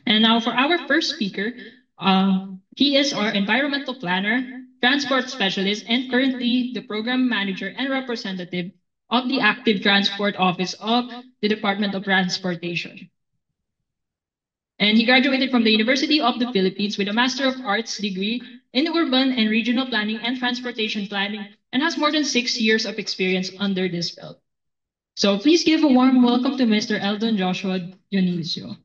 And now for our first speaker, he is our environmental planner, transport specialist, and currently the program manager and representative of the Active Transport Office of the Department of Transportation. And he graduated from the University of the Philippines with a Master of Arts degree in Urban and Regional Planning and Transportation Planning and has more than 6 years of experience under this field. So please give a warm welcome to Mr. Eldon Joshua Dionisio.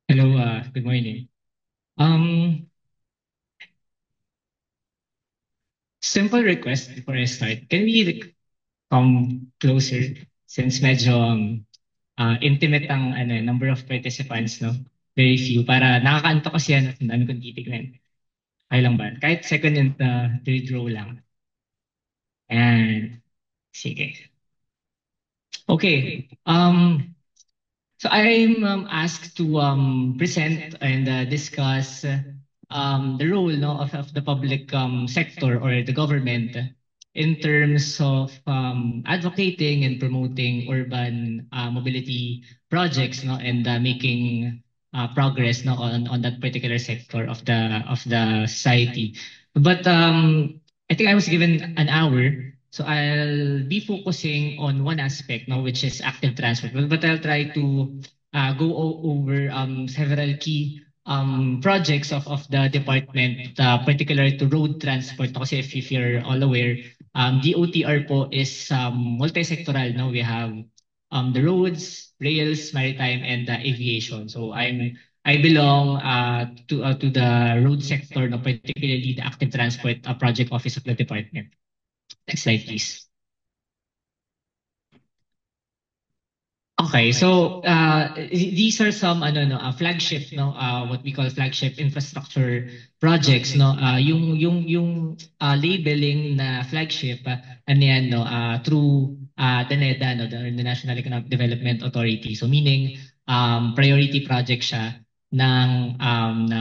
Hello, good morning. Um, Simple request before I start. Can we come closer since medyo intimate ang number of participants, no? Very few. Para nakakaanto kasi yan kung ano kung titignan. Okay lang ba? Kahit second and third row lang. And sige. Okay. So I'm asked to present and discuss the role, no, of the public sector or the government in terms of advocating and promoting urban mobility projects, no, and making progress, no, on that particular sector of the society. But I think I was given an hour. So I'll be focusing on one aspect, no, which is active transport. But I'll try to go over several key projects of the department, particular to road transport. Kasi if you're all aware, DOTR po is multi-sectoral. No? We have the roads, rails, maritime, and aviation. So I belong to the road sector, no, particularly the active transport project office of the department. Next slide, please. Okay, so these are some flagship, no, what we call flagship infrastructure projects, no. Yung labeling na flagship ano yan, no, through the NEDA, no, the National Economic Development Authority. So meaning priority project siya ng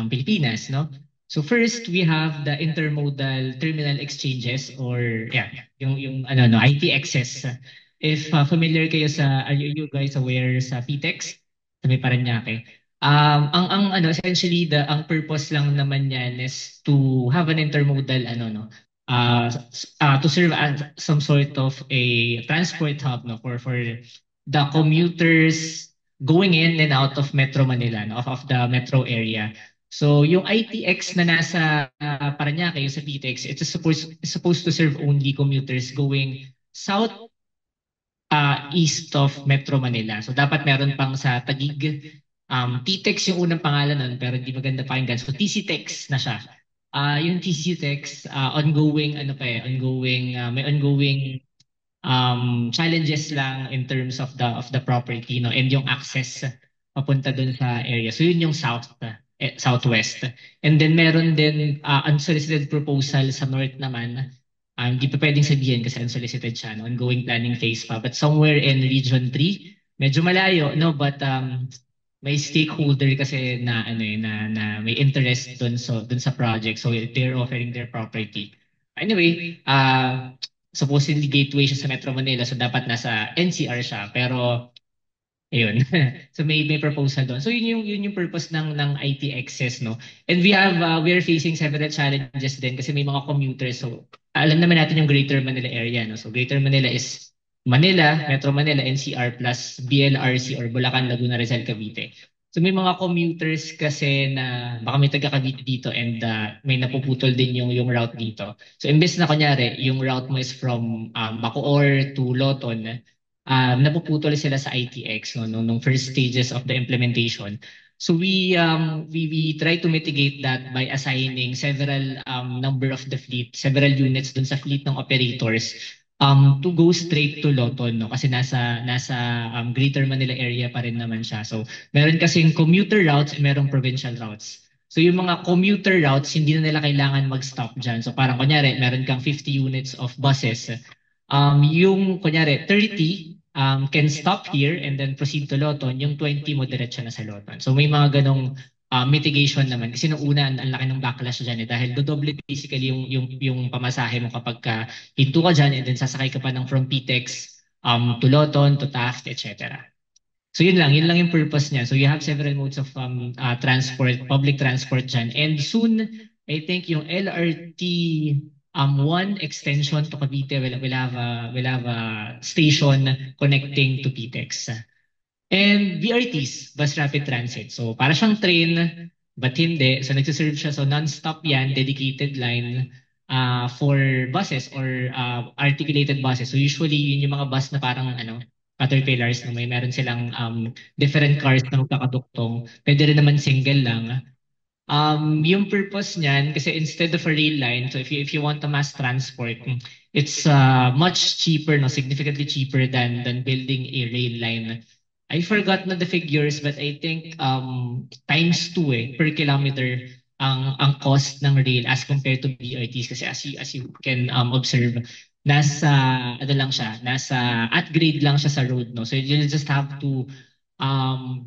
Pilipinas, no. So first we have the intermodal terminal exchanges or yeah, yung ITXs. If familiar kayo sa, are you guys aware sa PTEX? Sa may Paranaque. Ang essentially ang purpose lang naman niyan is to have an intermodal to serve as some sort of a transport hub, no, for the commuters going in and out of Metro Manila, no, of the metro area. So yung ITX na nasa Paranaque, yung sa PTEX, it's supposed to serve only commuters going south east of Metro Manila. So dapat meron pang sa Taguig. TTEX yung unang pangalan nun pero hindi maganda pakinggan. So TCTEX na siya. Yung TCTEX ongoing may ongoing challenges lang in terms of the property, no, and yung access papunta dun sa area. So yun yung southwest. And then meron din unsolicited proposal sa north naman. Hindi pa pwedeng sabihin kasi unsolicited siya, no? Ongoing planning phase pa. But somewhere in Region 3, medyo malayo, no? But may stakeholder kasi na may interest dun sa project. So they're offering their property. Anyway, supposedly gateway siya sa Metro Manila, so dapat nasa NCR siya. Pero ayun. So may proposal doon. So yun yung purpose ng IT access, no. And we are facing several challenges din kasi may mga commuters. So alam naman natin yung Greater Manila area, no. So Greater Manila is Manila, Metro Manila, NCR plus BLRC or Bulacan, Laguna, Rizal, Cavite. So may mga commuters kasi na baka may taga Cavite dito and may napuputol din yung route dito. So imbes na kunyari yung route mo is from Bacoor to Loton, napuputol sila sa ITX, no, nung first stages of the implementation. So we try to mitigate that by assigning several number of the fleet, several units dun sa fleet ng operators to go straight to Loton, no, kasi nasa Greater Manila area pa rin naman siya. So meron kasing commuter routes and merong provincial routes. So yung mga commuter routes, hindi na nila kailangan mag-stop dyan. So parang kunyari, meron kang 50 units of buses. Yung kunyari 30 can stop here and then proceed to Loton, yung 20 mo diretso na sa Loton. So may mga ganong mitigation naman. Kasi nung una, ang laki ng backlash dyan dahil dodoble basically yung pamasahe mo kapag hinto ka dyan and then sasakay ka pa ng from PTEX to Loton, to Taft, etc. So yun lang yung purpose niya. So you have several modes of transport, public transport dyan. And soon, I think yung LRT 1 extension to Cavite will have a station connecting to PTEX. And BRTs, bus rapid transit. So para siyang train, but hindi. So nagsiserve siya. So non-stop yan, dedicated line for buses or articulated buses. So usually yun yung mga bus na parang caterpillars na meron silang different cars na magkakaduktong. Pwede rin naman single lang. Yung purpose niyan, kasi instead of a rail line, so if you want a mass transport, it's much cheaper, no, significantly cheaper than building a rail line. I forgot na the figures, but I think times 2 per kilometer ang cost ng rail as compared to BRTs, kasi as you can observe, nasa ano lang siya, nasa at grade lang siya sa road, no. So you just have to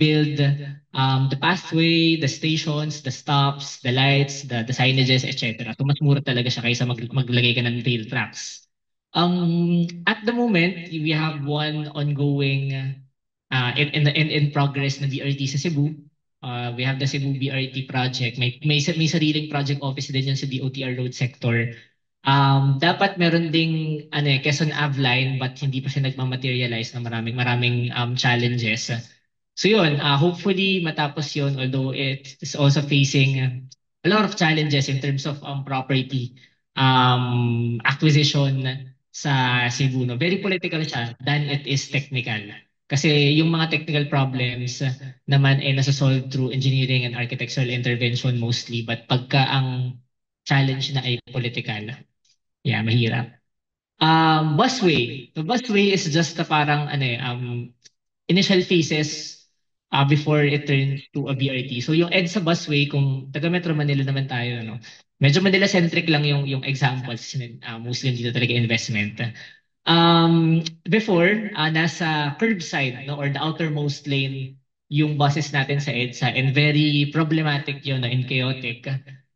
build the pathway, the stations, the stops, the lights, the signages, etc. So mas mura talaga siya kaysa maglagay ka ng rail tracks. At the moment, we have one ongoing in progress na BRT sa Cebu. We have the Cebu BRT project. May sariling project office din yan sa DOTR road sector. Dapat meron ding Quezon Ave line, but hindi pa siya nagmamaterialize na maraming challenges. So yun, hopefully matapos yun, although it is also facing a lot of challenges in terms of property acquisition sa Cebu. No? Very political siya than it is technical. Kasi yung mga technical problems naman ay nasa-solve through engineering and architectural intervention mostly, but pagka ang challenge na ay political, yeah, mahirap. Busway. The busway is just parang initial phases before it turns to a BRT. So yung EDSA busway, kung taga Metro Manila naman tayo, no? Medyo Manila-centric lang yung examples. Mostly dito talaga investment. Before, nasa curbside, no, or the outermost lane yung buses natin sa EDSA, and very problematic yun, no, and chaotic.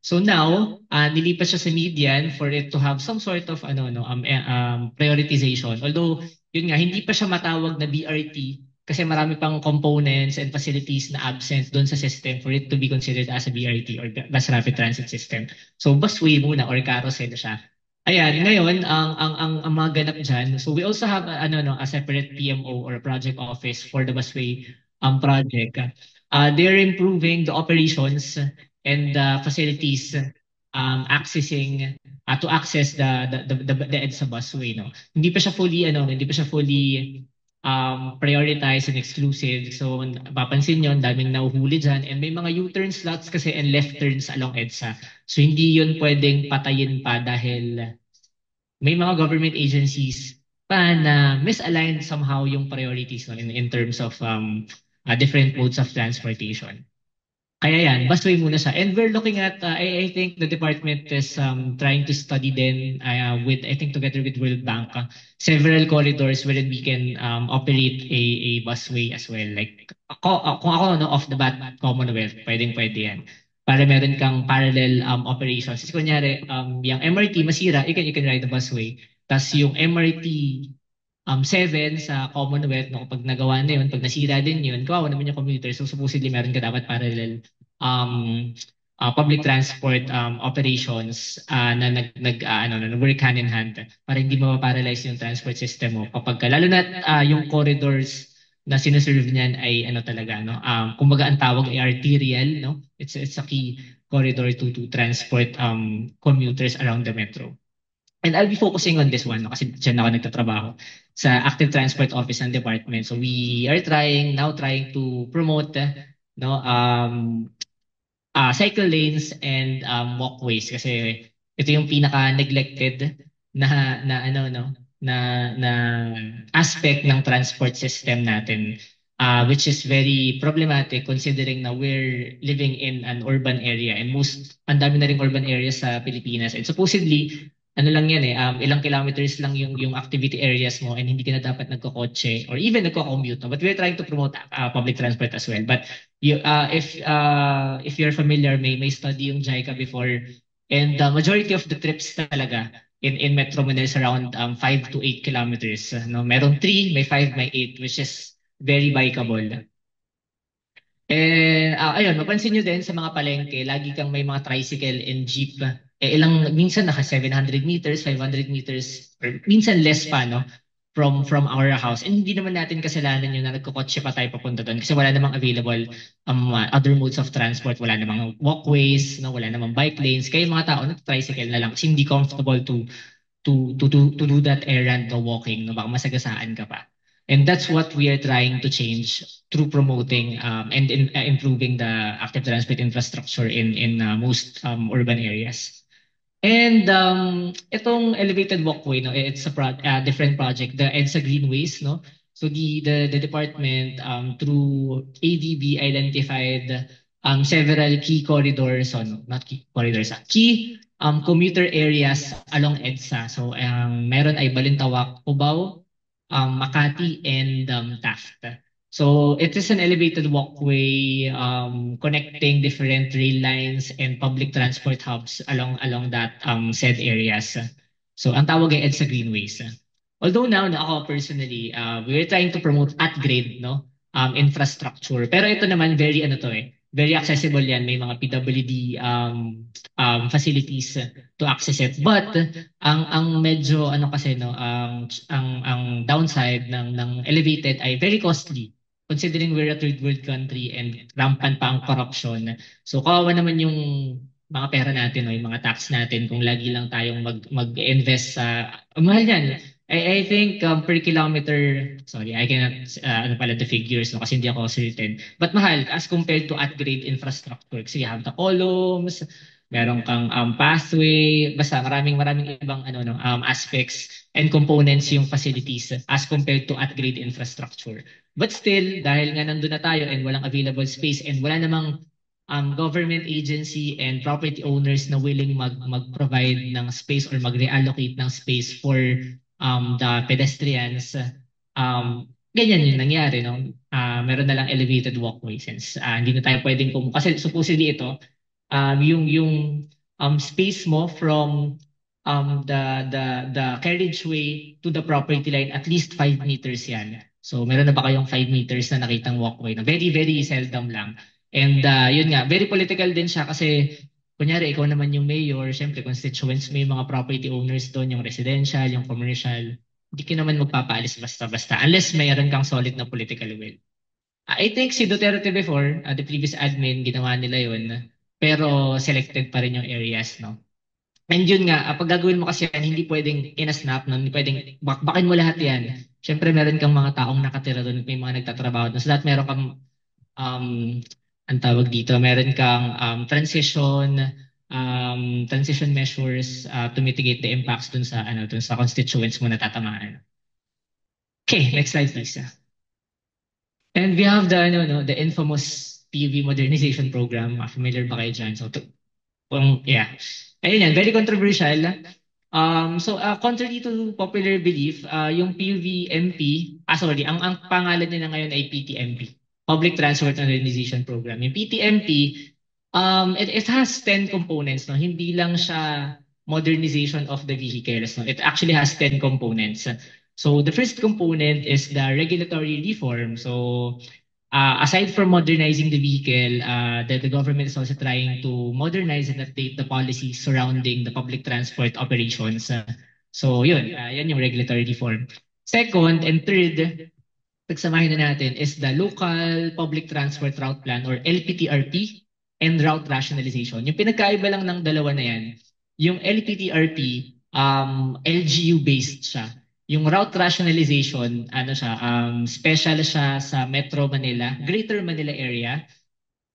So now, nilipat siya sa median for it to have some sort of prioritization. Although, yun nga, hindi pa siya matawag na BRT kasi marami pang components and facilities na absent doon sa system for it to be considered as a BRT or bus rapid transit system. So busway muna or carousel siya. Ayan, ngayon ang mga ganap diyan. So we also have a separate PMO or a project office for the busway project. They're improving the operations and the facilities accessing to access the EDSA busway, no. Hindi pa siya fully prioritized and exclusive. So, papansin nyo, daming nahuhuli dyan. And may mga U-turn slots kasi and left turns along EDSA. So, hindi yun pwedeng patayin pa dahil may mga government agencies pa na misaligned somehow yung priorities, no, in terms of different modes of transportation. Kaya yan, busway muna siya. And we're looking at, I think the department is trying to study then I think together with World Bank, several corridors wherein we can operate a busway as well. Like, kung ako, no, off the bat, Commonwealth, pwede yan. Para meron kang parallel operations. Kasi kunyari, yung MRT masira, you can ride the busway. Tapos yung MRT 7 sa Commonwealth, no, kapag nagawa na yun, pag nasira din yun, kawawa naman yung commuter. So supposedly meron ka dapat parallel public transport operations na nag-work hand in hand para hindi mapaparalyze yung transport system mo. Kapag lalo na yung corridors na sinuserve niyan ay talaga, no, kumbaga ang tawag ay arterial, no. It's a key corridor to transport commuters around the metro. And I'll be focusing on this one, no, kasi dyan ako nagtatrabaho sa Active Transport Office ng department. So we are trying to promote cycle lanes and walkways kasi ito yung pinaka-neglected na aspect ng transport system natin, which is very problematic considering na we're living in an urban area and ang dami na ring urban areas sa Pilipinas, and supposedly ano lang yan ilang kilometers lang yung activity areas mo and hindi ka na dapat nagkokotse or even nagko-commute. No? But we're trying to promote public transport as well. But if you're familiar, may study yung JICA before, and the majority of the trips talaga in Metro Manila is around 5 to 8 kilometers. No? Meron 3, may 5, may 8, which is very bikeable. Ayun, mapansin nyo din sa mga palengke, lagi kang may mga tricycle and jeep. Minsan naka 700 meters, 500 meters, or minsan less pa, no? From our house. And hindi naman natin kasalanan yun na nagkukotse pa tayo papunta doon kasi wala namang available other modes of transport. Wala namang walkways, no? Wala namang bike lanes. Kaya yung mga tao nag-tricycle na lang kasi hindi comfortable to do that errand no walking, no? Baka masagasaan ka pa. And that's what we are trying to change through promoting and improving the active transport infrastructure in most urban areas. And itong elevated walkway, no, it's a different project, the EDSA Greenways, no. So the department through ADB identified several key corridors, no, not key corridors, key commuter areas along EDSA. So meron ay Balintawak, Cubao, Makati, and Taft. So it is an elevated walkway connecting different rail lines and public transport hubs along that said areas. So ang tawag ay EDSA Greenways. Although now na ako personally, we're trying to promote at grade no infrastructure. Pero ito naman very very accessible yan. May mga PWD facilities to access it. But ang medyo kasi no ang downside ng elevated ay very costly considering we're a third world country and rampant pa ang corruption. So kawawa naman yung mga pera natin no, yung mga tax natin kung lagi lang tayong mag-invest sa mahal yan. I think per kilometer, sorry, I cannot ano pala the figures no kasi hindi ako certain. But mahal as compared to at-grade infrastructure kasi you have the columns, meron kang pathway, basta maraming ibang aspects and components yung facilities as compared to at-grade infrastructure. But still, dahil nga nandun na tayo and walang available space and wala namang government agency and property owners na willing mag-provide ng space or mag-reallocate ng space for the pedestrians, ganyan yung nangyari. No? Meron na lang elevated walkway since hindi na tayo pwedeng kasi supposedly ito, yung space mo from the carriageway to the property line, at least 5 meters yan. So meron na ba kayong 5 meters na nakitang walkway? Na very, very seldom lang. And yun nga, very political din siya kasi kunyari, ikaw naman yung mayor, syempre constituents mo yung mga property owners doon, yung residential, yung commercial. Hindi ka naman magpapaalis basta-basta unless mayroon kang solid na political will. I think si Duterte before, the previous admin, ginawa nila yun. Pero selected pa rin yung areas, no? And yun nga, pag gagawin mo kasi yan, hindi pwedeng in-snap, no? Hindi pwedeng bakbakin mo lahat yan. Syempre, meron kang mga taong nakatira doon, may mga nagtatrabaho doon. So that meron kang ang tawag dito, meron kang transition measures to mitigate the impacts dun sa constituents mo na tatamaan. Okay, next slide please. And we have the infamous PUV modernization program. Familiar ba kayo dyan? So, yeah. Ayun yan, very controversial. Contrary to popular belief, yung PUVMP, ang pangalan niya na ngayon ay PTMP. Public Transport Modernization Program. Yung PTMP, it has 10 components. No? Hindi lang siya modernization of the vehicles. No? It actually has 10 components. So the first component is the regulatory reform. So aside from modernizing the vehicle, the government is also trying to modernize and update the policies surrounding the public transport operations. So yun, yan yung regulatory reform. Second and third, pagsamahin na natin is the Local Public Transport Route Plan or LPTRP and route rationalization. Yung pinagkaiba lang ng dalawa na yan, yung LPTRP, LGU-based siya. Yung route rationalization, special siya sa Metro Manila, Greater Manila area,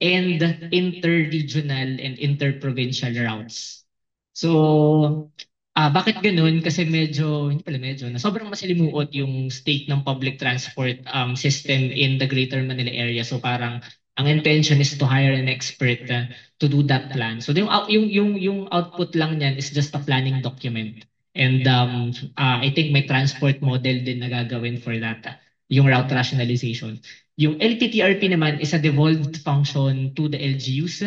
and inter-regional and inter-provincial routes. So, bakit ganun? Kasi sobrang masalimuot yung state ng public transport system in the Greater Manila area. So parang ang intention is to hire an expert to do that plan. So yung output lang niyan is just a planning document. And I think may transport model din na gagawin for that, yung route rationalization. Yung LTTRP naman is a devolved function to the LGUs.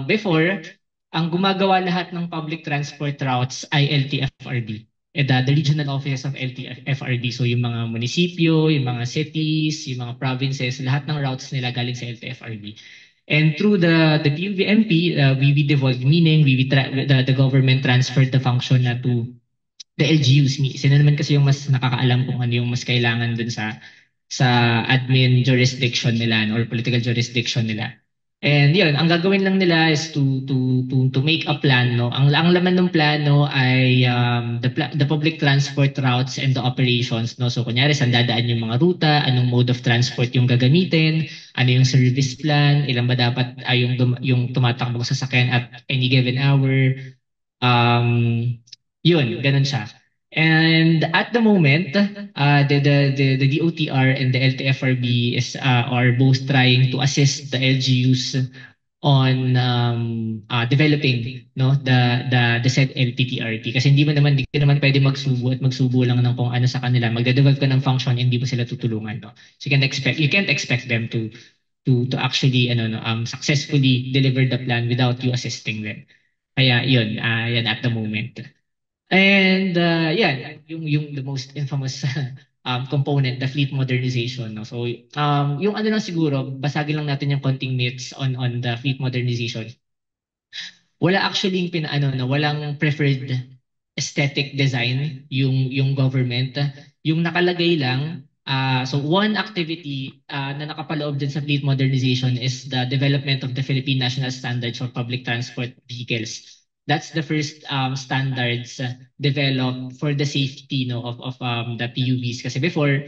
Before, ang gumagawa lahat ng public transport routes ay LTFRB. The regional offices of LTFRB. So yung mga munisipyo, yung mga cities, yung mga provinces, lahat ng routes nila galing sa LTFRB. And through the PUVMP, we devolved, meaning the government transferred the function na to the LGUs. Sila naman kasi yung mas nakakaalam kung ano yung mas kailangan dun sa admin jurisdiction nila, no, or political jurisdiction nila. And yun, ang gagawin lang nila is to make a plan, no. Ang laman ng plano ay the public transport routes and the operations, no. So kunyari saan dadaan yung mga ruta, anong mode of transport yung gagamitin, ano yung service plan, ilan ba dapat ay yung tumatakbo sa sasakyan at any given hour. Yun, ganun siya. And at the moment, the DOTR and the LTFRB are both trying to assist the LGUs on developing, no, the said LTTRP, kasi hindi ka naman pwede magsubo lang ng kung ano sa kanila. Magde-develop ka ng function, hindi mo sila tutulungan, no. So you can't expect them to actually successfully deliver the plan without you assisting them. Kaya yun, yan at the moment. And yeah, yung the most infamous component, the fleet modernization. No? So yung ano lang siguro, basagin lang natin yung konting myths on the fleet modernization. Wala actually yung walang preferred aesthetic design yung government. Yung nakalagay lang, so one activity na nakapaloob din sa fleet modernization is the development of the Philippine National Standards for Public Transport Vehicles. That's the first standards developed for the safety, no, of the PUVs. Kasi before,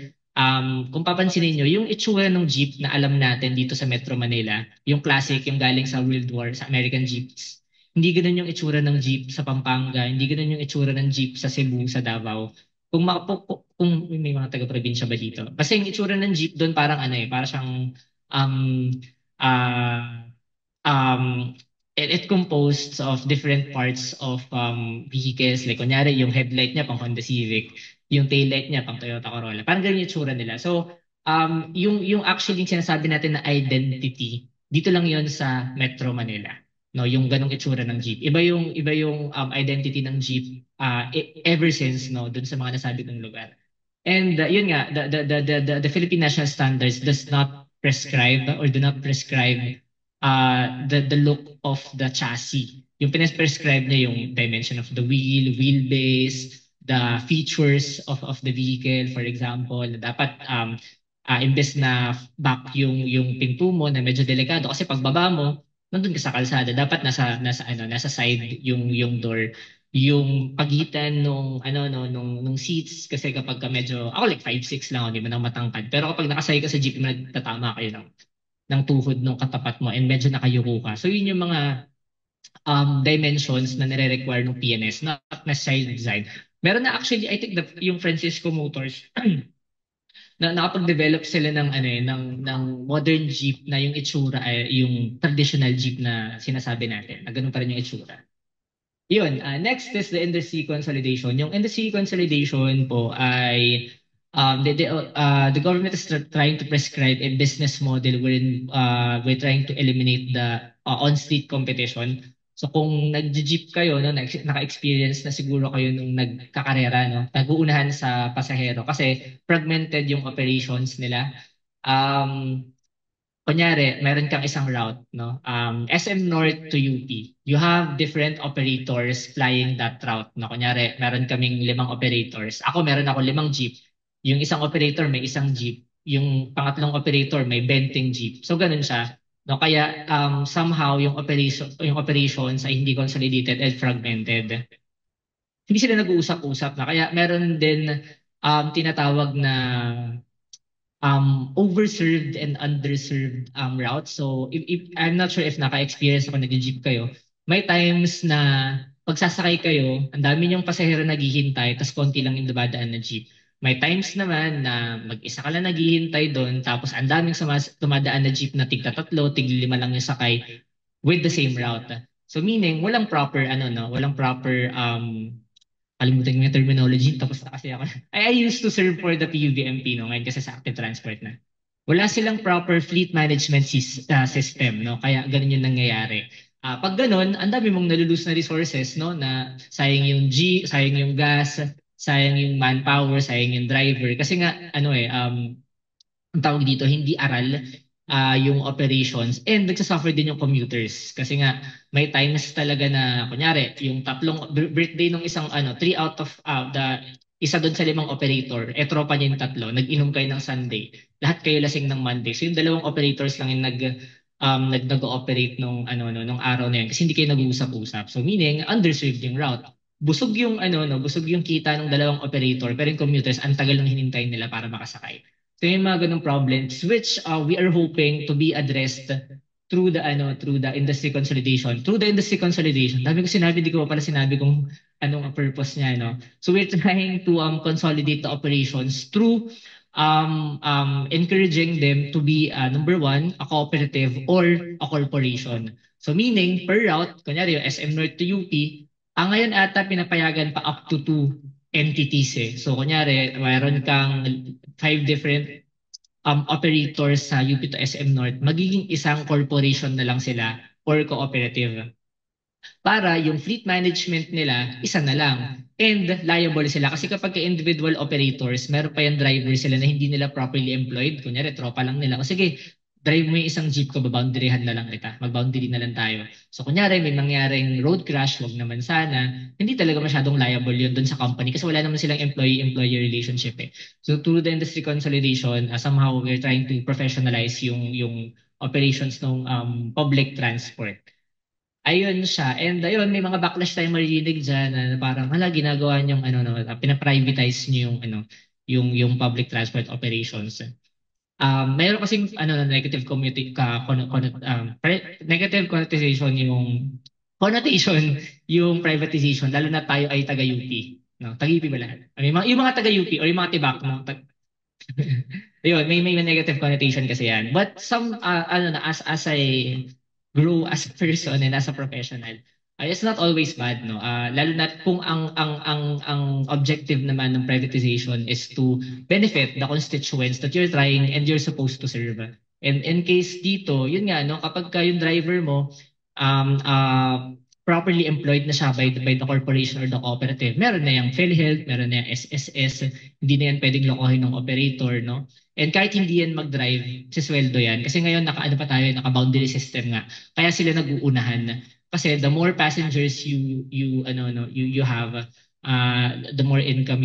kung papansinin nyo, yung itsura ng jeep na alam natin dito sa Metro Manila, yung classic, yung galing sa World War, sa American Jeeps, hindi ganun yung itsura ng jeep sa Pampanga, hindi ganun yung itsura ng jeep sa Cebu, sa Davao. Kung may mga taga-probinsya ba dito. Kasi yung itsura ng jeep doon parang para siyang um, uh, um, it composed of different parts of vehicles. Like kunyari, yung headlight niya pang Honda Civic, yung taillight niya pang Toyota Corolla. Parang ganyan yung tsura nila. So, yung actually yung sinasabi natin na identity, dito lang yon sa Metro Manila. No, yung ganong itsura ng Jeep. Iba yung identity ng Jeep ever since, no, dun sa mga nasabi kong lugar. And yun nga, the Philippine National Standards does not prescribe or do not prescribe the look of the chassis. Yung prescribe niya yung dimension of the wheelbase, the features of the vehicle, for example, na dapat imbes na back yung pinto mo na medyo delikado kasi pagbaba mo, nandun ka sa kalsada, dapat nasa side yung door, yung pagitan nung seats, kasi kapag ka medyo ako like 5'6" lang, hindi mo nang matangkad, pero kapag nakasakay ka sa jeep, nagtatama kayo ng tuhod ng katapat mo and medyo nakayuko ka. So yun yung mga dimensions na nire-require ng PNS, not necessarily design. Meron na actually, I think yung Francisco Motors na nakapag-develop sila ng modern jeep na yung itsura ay yung traditional jeep na sinasabi natin. Na ganun pa rin yung itsura. Yun, next is the industry consolidation. Yung industry consolidation po ay the government is trying to prescribe a business model wherein we're trying to eliminate the on-street competition. So kung nag-jeep kayo, no, naka-experience na siguro kayo nung nagkakarera, no, nag-uunahan sa pasahero kasi fragmented yung operations nila. Kunyari, meron kang isang route, no? SM North to UP. You have different operators flying that route. No? Kunyari, meron kaming 5 operators. Meron ako 5 jeep. Yung isang operator may isang jeep. Yung pangatlong operator may 20 jeep. So ganun siya. No, kaya somehow yung operations ay hindi consolidated and fragmented. Hindi sila nag-uusap-usap na. Kaya meron din tinatawag na overserved and underserved routes. So if I'm not sure if naka-experience ako nag-jeep kayo, may times na pagsasakay kayo, ang dami niyong pasahero naghihintay, tapos konti lang yung dumadaan na jeep. May times naman na mag-isa ka lang naghihintay doon, tapos ang daming tumadaan na jeep na tigta 3, tig 5 lang yung sakay with the same route. So meaning walang proper walang proper kalimutan ko yung terminology, tapos na kasi ako. I used to serve for the PUVMP, no, ngayon kasi sa active transport na. Wala silang proper fleet management system, no, kaya ganun yung nangyayari. Pag ganun, ang dami mong nalulus na resources, no, na sayang yung sayang yung gas, sayang yung manpower, sayang yung driver. Kasi nga, ano ang tawag dito, hindi aral yung operations and nagsasuffer din yung commuters. Kasi nga, may times talaga na, kunyari, yung tatlong birthday ng isang, 3 out of the isa doon sa 5 operator, tropa niya yung tatlo, nag-inom kayo ng Sunday, lahat kayo lasing ng Monday. So yung 2 operators lang yung nag-ooperate nung, no, nung araw na yun kasi hindi kayo nag-uusap-usap. So meaning, underserved yung route. Busog yung, busog yung kita ng 2 operator, pero yung commuters, ang tagal nang hinintay nila para makasakay. So yung mga ganung problems which we are hoping to be addressed through the industry consolidation. Through the industry consolidation. Dami ko sinabi, di ko pa pala sinabi kung anong ang purpose niya, no? So we're trying to consolidate the operations through encouraging them to be number one, a cooperative or a corporation. So meaning per route, kunyari yung SM North to UP, ngayon ata pinapayagan pa up to 2 entities eh. So kunyari, mayroon kang 5 different operators sa UP to SM North, magiging isang corporation na lang sila or cooperative para yung fleet management nila isa na lang and liable sila kasi kapag individual operators meron pa yung driver sila na hindi nila properly employed kunyari tropa lang nila o sige drive mo yung isang jeep ko baboundaryhan na lang kita mag-boundary na lang tayo so kunyari may mangyaring road crash wag naman sana hindi talaga masyadong liable yun dun sa company kasi wala naman silang employee-employee relationship eh so through the industry consolidation somehow we're trying to professionalize yung operations ng public transport. Ayun siya. And ayun, may mga backlash tayong maririnig dyan na parang hala ginagawa niyong pina-privatize niyo yung yung public transport operations. Mayroon kasing negative community negative connotation yung privatization lalo na tayo ay taga UP. No, taga UP ba lahat? Yung mga taga UP or yung mga tibak no, Ayun, may negative connotation kasi yan. But some as I grow as a person and as a professional, it's not always bad, no. Lalo na kung ang objective naman ng privatization is to benefit the constituents that you're trying and you're supposed to serve. And in case dito, yun nga no, kapag yung driver mo um uh, properly employed na siya by the corporation or the cooperative, meron na yung PhilHealth, meron na yung SSS, hindi na yan pwedeng lokohin ng operator, no? And kahit hindi yan mag-drive, sisweldo yan. Kasi ngayon, naka-ano pa tayo, naka-boundary system nga. Kaya sila nag-uunahan. Kasi the more passengers you have, the more income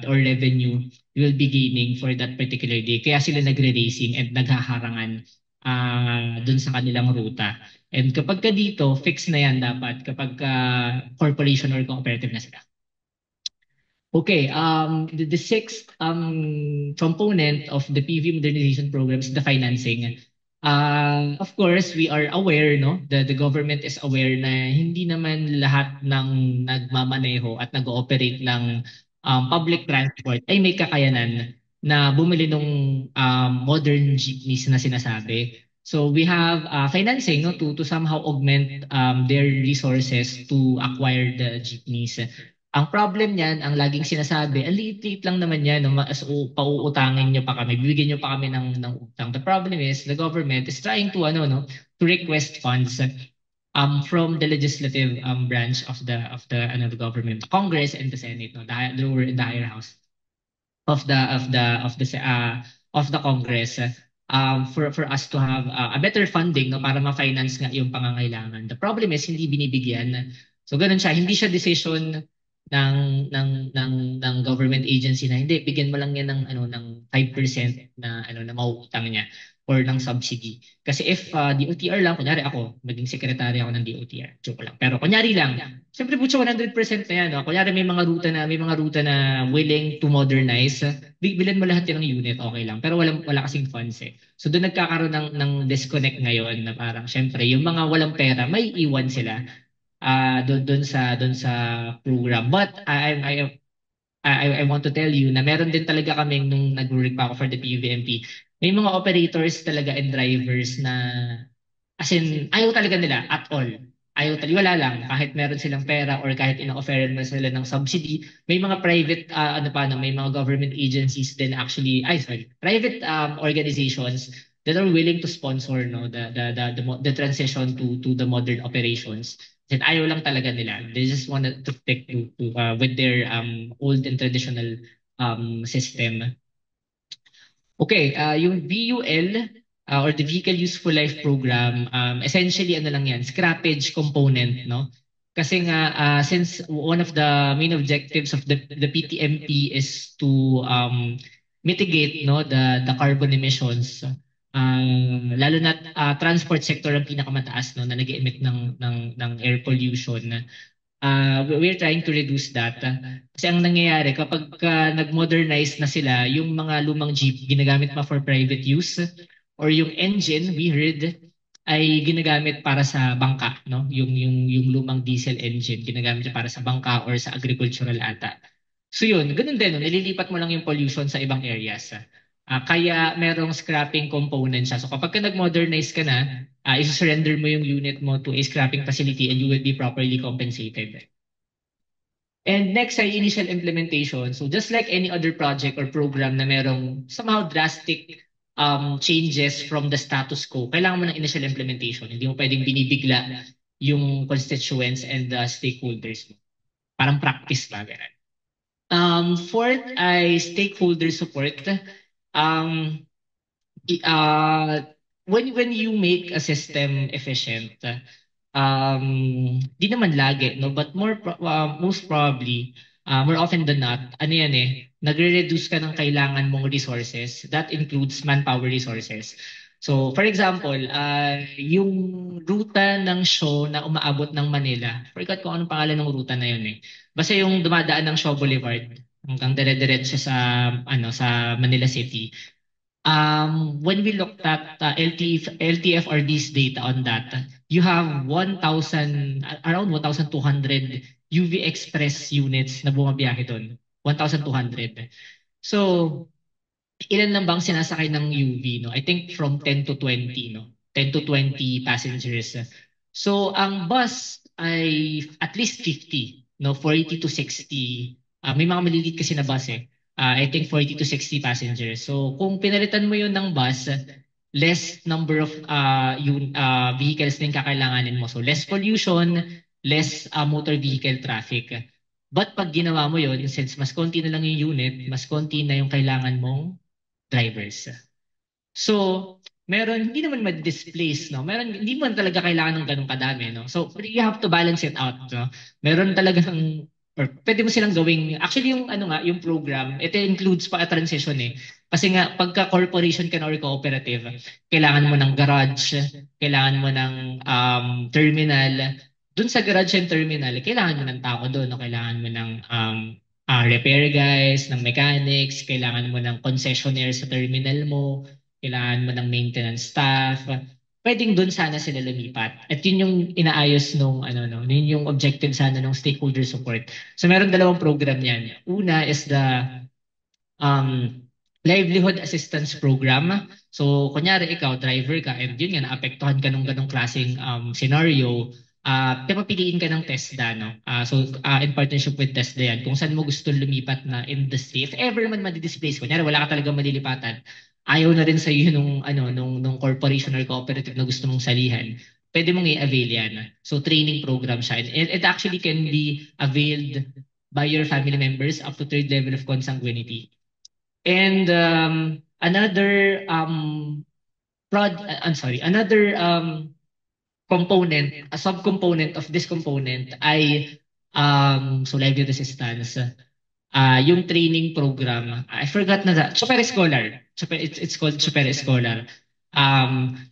or revenue you will be gaining for that particular day. Kaya sila nagre-racing and naghaharangan dun sa kanilang ruta. And kapag ka dito, fix na yan dapat kapag corporation or cooperative na sila. Okay, the sixth component of the PV modernization program is the financing. Of course, we are aware, no? The government is aware na hindi naman lahat ng nagmamaneho at nag-ooperate ng public transport ay may kakayanan na bumili ng modern jeepneys na sinasabi. So we have financing no, to somehow augment their resources to acquire the jeepneys. Ang problem niyan, ang laging sinasabi, ang liit-liit lang naman yan, no? Pauutangin nyo pa kami, bibigyan nyo pa kami ng utang. The problem is, the government is trying to, to request funds from the legislative branch of the government, the Congress and the Senate, no? The lower and the higher house of the Congress for us to have a better funding no para ma-finance nga yung pangangailangan. The problem is hindi binibigyan. So ganun siya, hindi siya decision ng government agency na hindi bigyan mo lang yan ng 5% na mauutang niya or ng subsidy. Kasi if DOTR lang, kunyari ako, maging secretary ako ng DOTR, joke lang. Pero kunyari lang, siyempre po siya 100% na yan. No? Kunyari may mga ruta na willing to modernize, bilan mo lahat yan ng unit, okay lang. Pero wala kasing funds eh. So doon nagkakaroon ng disconnect ngayon na parang siyempre yung mga walang pera, may iwan sila doon sa program. But I want to tell you na meron din talaga kaming nung nag-work pa ako for the PUVMP. May mga operators talaga and drivers na as in ayaw talaga nila at all. ayaw wala lang kahit meron silang pera or kahit ina-offeran mo sila ng subsidy. May mga private may mga government agencies din actually, private organizations that are willing to sponsor the transition to the modern operations. Then ayaw lang talaga nila. They just wanted to stick to with their old and traditional system. Okay, yung VUL or the Vehicle Useful Life Program, essentially ano lang yan, scrappage component, no? Kasi nga, since one of the main objectives of the PTMP is to mitigate no the carbon emissions, lalo na transport sector ang pinakamataas no na nag-emit ng air pollution. We're trying to reduce that. Kasi ang nangyayari, kapag nag-modernize na sila, yung mga lumang jeep ginagamit pa for private use or yung engine, we heard, ay ginagamit para sa bangka, no? Yung lumang diesel engine, ginagamit siya para sa bangka or sa agricultural ata. So yun, ganun din, no? Nililipat mo lang yung pollution sa ibang areas. Kaya merong scrapping component siya. So kapag nag-modernize ka na, isusurrender mo yung unit mo to a scrapping facility and you will be properly compensated. And next ay initial implementation. So just like any other project or program na merong somehow drastic changes from the status quo, kailangan mo ng initial implementation. Hindi mo pwedeng binibigla yung constituents and the stakeholders mo. Parang practice ba, ganun. Fourth ay stakeholder support. Um, when you make a system efficient, di naman lagi, no? But most probably, more often than not, ano yan nagre-reduce ka ng kailangan mong resources. That includes manpower resources. So, for example, yung ruta ng show na umaabot ng Manila, forgot ko anong pangalan ng ruta na yun Basta yung dumadaan ng Shaw Boulevard hanggang dire-diretso sa Manila City. When we looked at LTFRD's data on that, you have around 1,200 UV Express units na bumabiyahe doon. 1,200. So, ilan lang bang sinasakay ng UV, no? I think from 10 to 20, no? 10 to 20 passengers. So, ang bus ay at least 50, no? 40 to 60. May mga maliliit kasi na bus I think 40 to 60 passengers. So, kung pinalitan mo yun ng bus, less number of vehicles na yung kakailanganin mo. So, less pollution, less motor vehicle traffic. But pag ginawa mo yun, since mas konti na lang yung unit, mas konti na yung kailangan mong drivers. So, hindi naman ma-displace, no? Hindi mo talaga kailangan ng ganun kadami, no? So, you have to balance it out, no? Meron talagang, or pwede mo silang gawing, actually yung program, it includes pa a transition Kasi nga, pagka corporation ka na or cooperative, kailangan mo ng garage, kailangan mo ng terminal. Dun sa garage and terminal, kailangan mo ng tao doon, no? Kailangan mo ng repair guys, ng mechanics, kailangan mo ng concessionaire sa terminal mo, kailangan mo ng maintenance staff. Pwedeng doon sana sila lumipat. At yun yung inaayos yun yung objective sana ng stakeholder support. So meron dalawang program yan. Una is the livelihood assistance program. So kunyari ikaw, driver ka, and yun nga, naapektuhan ka ng ganong klaseng scenario, papiliin ka ng TESDA, no? In partnership with TESDA yan, kung saan mo gusto lumipat na industry. If ever man madi-displace, kunyari wala ka talaga malilipatan, ayaw na rin sa iyo nung corporation or cooperative na gusto mong salihan, pwede mong i-avail yan. So training program siya. It actually can be availed by your family members up to third level of consanguinity. And another component, a subcomponent of this component ay livelihood assistance. Yung training program, I forgot na that. Super Scholar. It's called Super Scholar.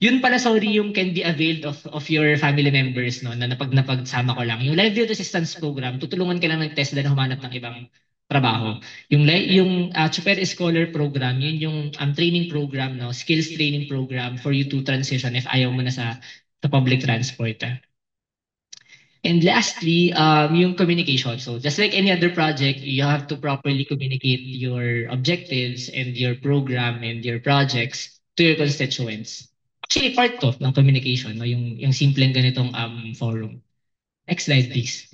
Yun pala, yung can be availed of your family members, no, na napagsama ko lang. Yung livelihood assistance program, tutulungan ka lang ng TESDA na humanap ng ibang trabaho. Yung Super Scholar program, yun yung training program, no, skills training program for you to transition if ayaw mo na sa public transport. And lastly, yung communication. So just like any other project, you have to properly communicate your objectives and your program and your projects to your constituents. Actually, part to ng communication, no? Yung simpleng ganitong forum. Next slide, please.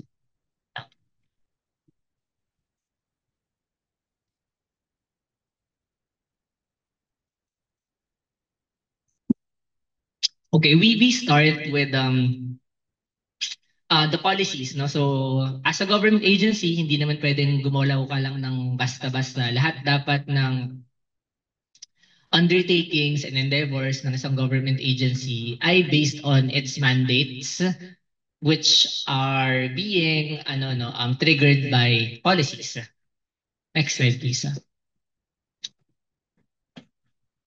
Okay, we start with the policies, no? So, as a government agency, hindi naman pwedeng gumalaw ka lang ng basta-basta. Lahat dapat ng undertakings and endeavors ng isang government agency ay based on its mandates, which are being triggered by policies. Next slide, please.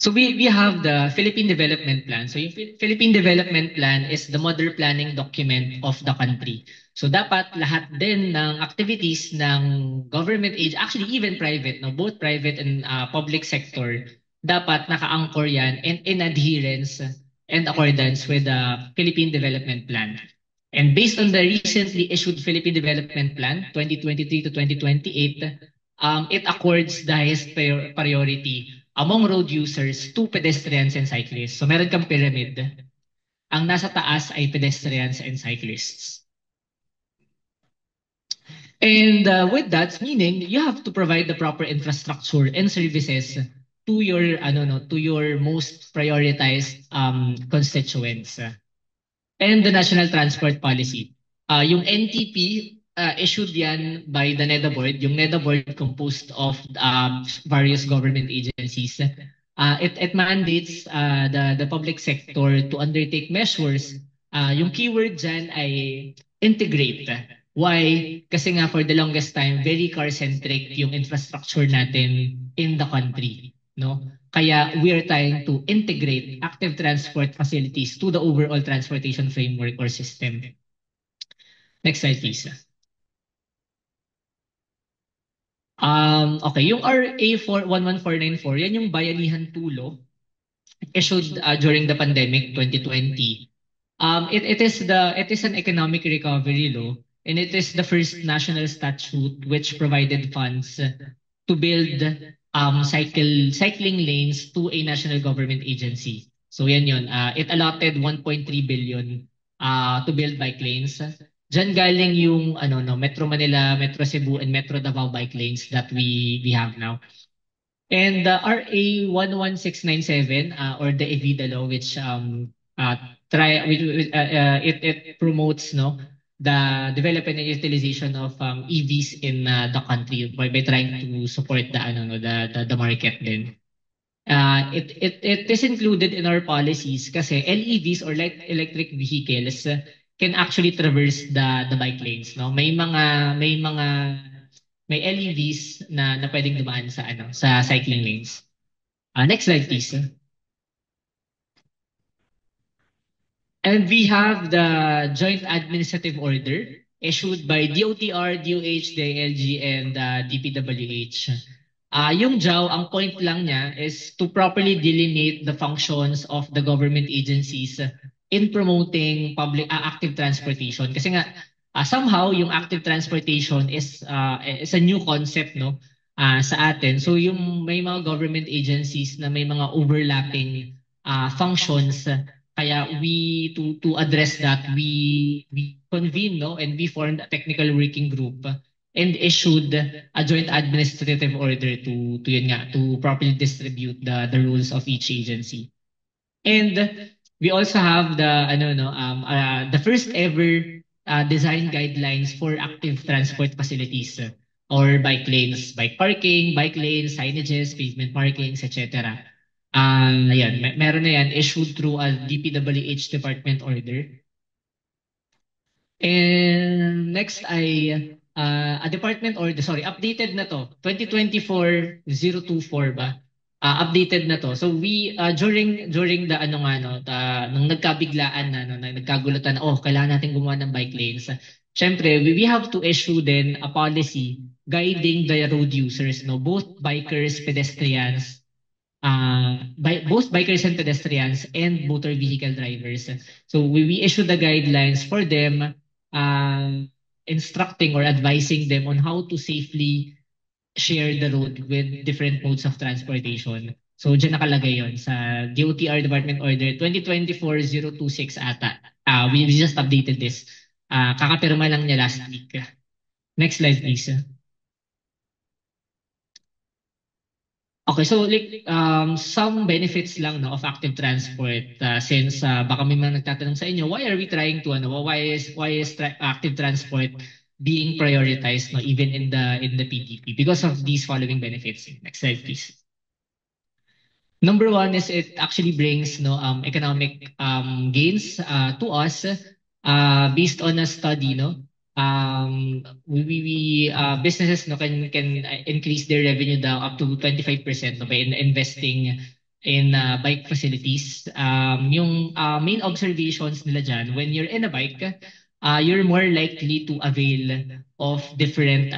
So we have the Philippine Development Plan. So yung Philippine Development Plan is the model planning document of the country. So dapat lahat din ng activities ng government age, actually even private, no, both private and public sector, dapat naka-anchor yan and in adherence and accordance with the Philippine Development Plan. And based on the recently issued Philippine Development Plan 2023 to 2028, it accords the highest priority among road users to pedestrians and cyclists. So meron kang pyramid. Ang nasa taas ay pedestrians and cyclists. And with that, meaning you have to provide the proper infrastructure and services to your most prioritized constituents. And the National Transport Policy. Yung NTP, issued yan by the NEDA board. Yung NEDA board composed of various government agencies. It mandates the public sector to undertake measures. Yung keyword dyan ay integrate. Why? Kasi nga for the longest time, very car-centric yung infrastructure natin in the country. No? Kaya we are trying to integrate active transport facilities to the overall transportation framework or system. Next slide, please. Okay, yung RA 11494, yan yung bayanihan tulo issued during the pandemic 2020. It is an economic recovery law, and it is the first national statute which provided funds to build cycling lanes to a national government agency. So yan yun. It allotted 1.3 billion to build bike lanes. Diyan galing yung Metro Manila, Metro Cebu, and Metro Davao bike lanes that we have now. And the RA 11697 or the EVIDA law, which it promotes the development and utilization of EVs in the country by trying to support the market din. It is included in our policies kasi LEVs or light electric vehicles can actually traverse the bike lanes, no? May LEVs na pwedeng dumaan sa cycling lanes. Next slide, please. And we have the Joint Administrative Order issued by DOTR, DOH, DILG, and DPWH. Yung JAW, ang point lang niya is to properly delineate the functions of the government agencies in promoting public active transportation. Kasi nga, somehow yung active transportation is a new concept sa atin. So yung may mga government agencies na may mga overlapping functions, kaya to address that, we convene and we formed a technical working group and issued a joint administrative order to properly distribute the rules of each agency. And we also have the first ever design guidelines for active transport facilities or bike lanes, bike parking, bike lanes, signages, pavement markings, etc. Ayan, meron na yan issued through a DPWH department order. And next ay a department order, updated na to. 2024-024 ba? Updated na to. So we during the nung nagkabiglaan na nagkagulutan, kailangan natin gumawa ng bike lanes. Syempre, we have to issue then a policy guiding the road users, both bikers, pedestrians, both bikers and pedestrians and motor vehicle drivers. So we issue the guidelines for them, instructing or advising them on how to safely share the road with different modes of transportation. So dyan nakalagay yon sa DOTR Department Order 2024-026 ata. We just updated this Kakapirma lang niya last week. Next slide, please. Okay, so like some benefits lang no of active transport since baka may mga nagtatanong sa inyo, why are we trying to active transport being prioritized no even in the PTP because of these following benefits. Next slide, please. Number one is it actually brings no economic gains to us based on a study no businesses no can increase their revenue down up to 25% no, by investing in bike facilities. Yung main observations nila dyan, when you're in a bike, you're more likely to avail of different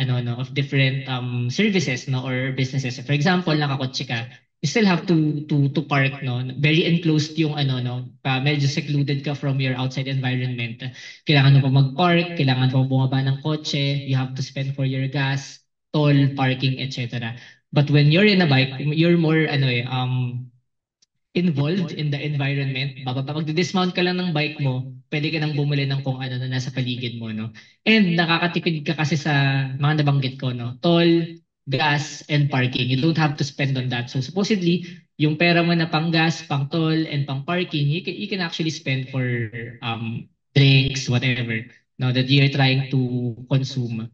different services no or businesses. For example, nakakotse ka, you still have to park no very enclosed yung medyo secluded ka from your outside environment. Kailangan mo pa mag-park, kailangan mo bumaba ng kotse, you have to spend for your gas, toll, parking, etc. But when you're in a bike, you're more involved in the environment. Magdi-dismount ka lang ng bike mo, pwede ka nang bumili ng kung ano na nasa paligid mo, no? And nakakatipid ka kasi sa mga nabanggit ko, no? Toll, gas, and parking. You don't have to spend on that. So supposedly, yung pera mo na pang gas, pang toll, and pang parking, you can actually spend for drinks, whatever, no, that you're trying to consume.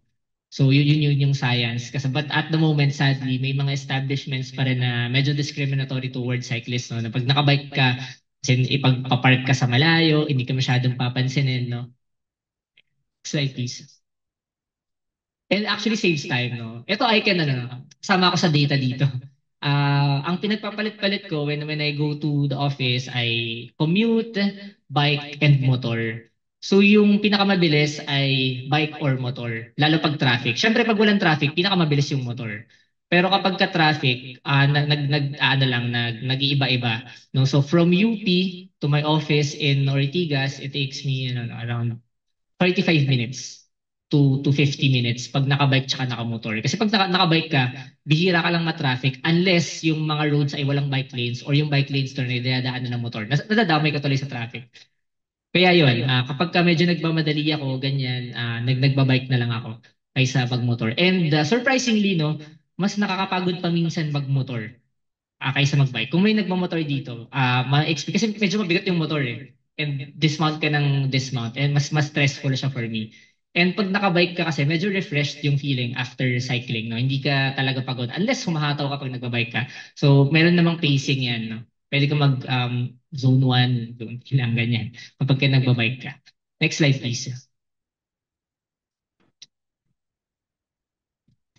So yun yung science. Kasi but at the moment, sadly, may mga establishments pa rin na medyo discriminatory towards cyclists. No? Na pag nakabike ka, kasi ipagpapark ka sa malayo, hindi ka masyadong papansinin. No? Slide please. And actually saves time. No? Ito I can, sama ako sa data dito. Ang pinagpapalit-palit ko when I go to the office ay commute, bike, and motor. So yung pinakamabilis ay bike or motor, lalo pag traffic. Siyempre pag walang traffic, pinakamabilis yung motor. Pero kapag ka traffic, nag-iiba-iba. No? So from UP to my office in Ortigas, it takes me around 35 minutes to 50 minutes pag nakabike tsaka nakamotor. Kasi pag nakabike ka, bihira ka lang ma-traffic unless yung mga roads ay walang bike lanes or yung bike lanes doon ay dinadaanan ng motor. Nadadamay ka tuloy sa traffic. Kaya yun, kapag ka medyo nagmamadali ako, ganyan, nagbabike na lang ako kaysa magmotor. And surprisingly, no, mas nakakapagod pa minsan magmotor kaysa magbike. Kung may nagmamotor dito, ma-expect kasi medyo mabigat yung motor eh. And dismount ka ng dismount and mas stressful siya for me. And pag nakabike ka kasi, medyo refreshed yung feeling after cycling, no? Hindi ka talaga pagod unless humahataw ka pag nagbabike ka. So, meron namang pacing yan, no? Pwede ka mag zone 1, zone 2 lang, ganyan. Kapag ka nagbabike ka. Next slide, please.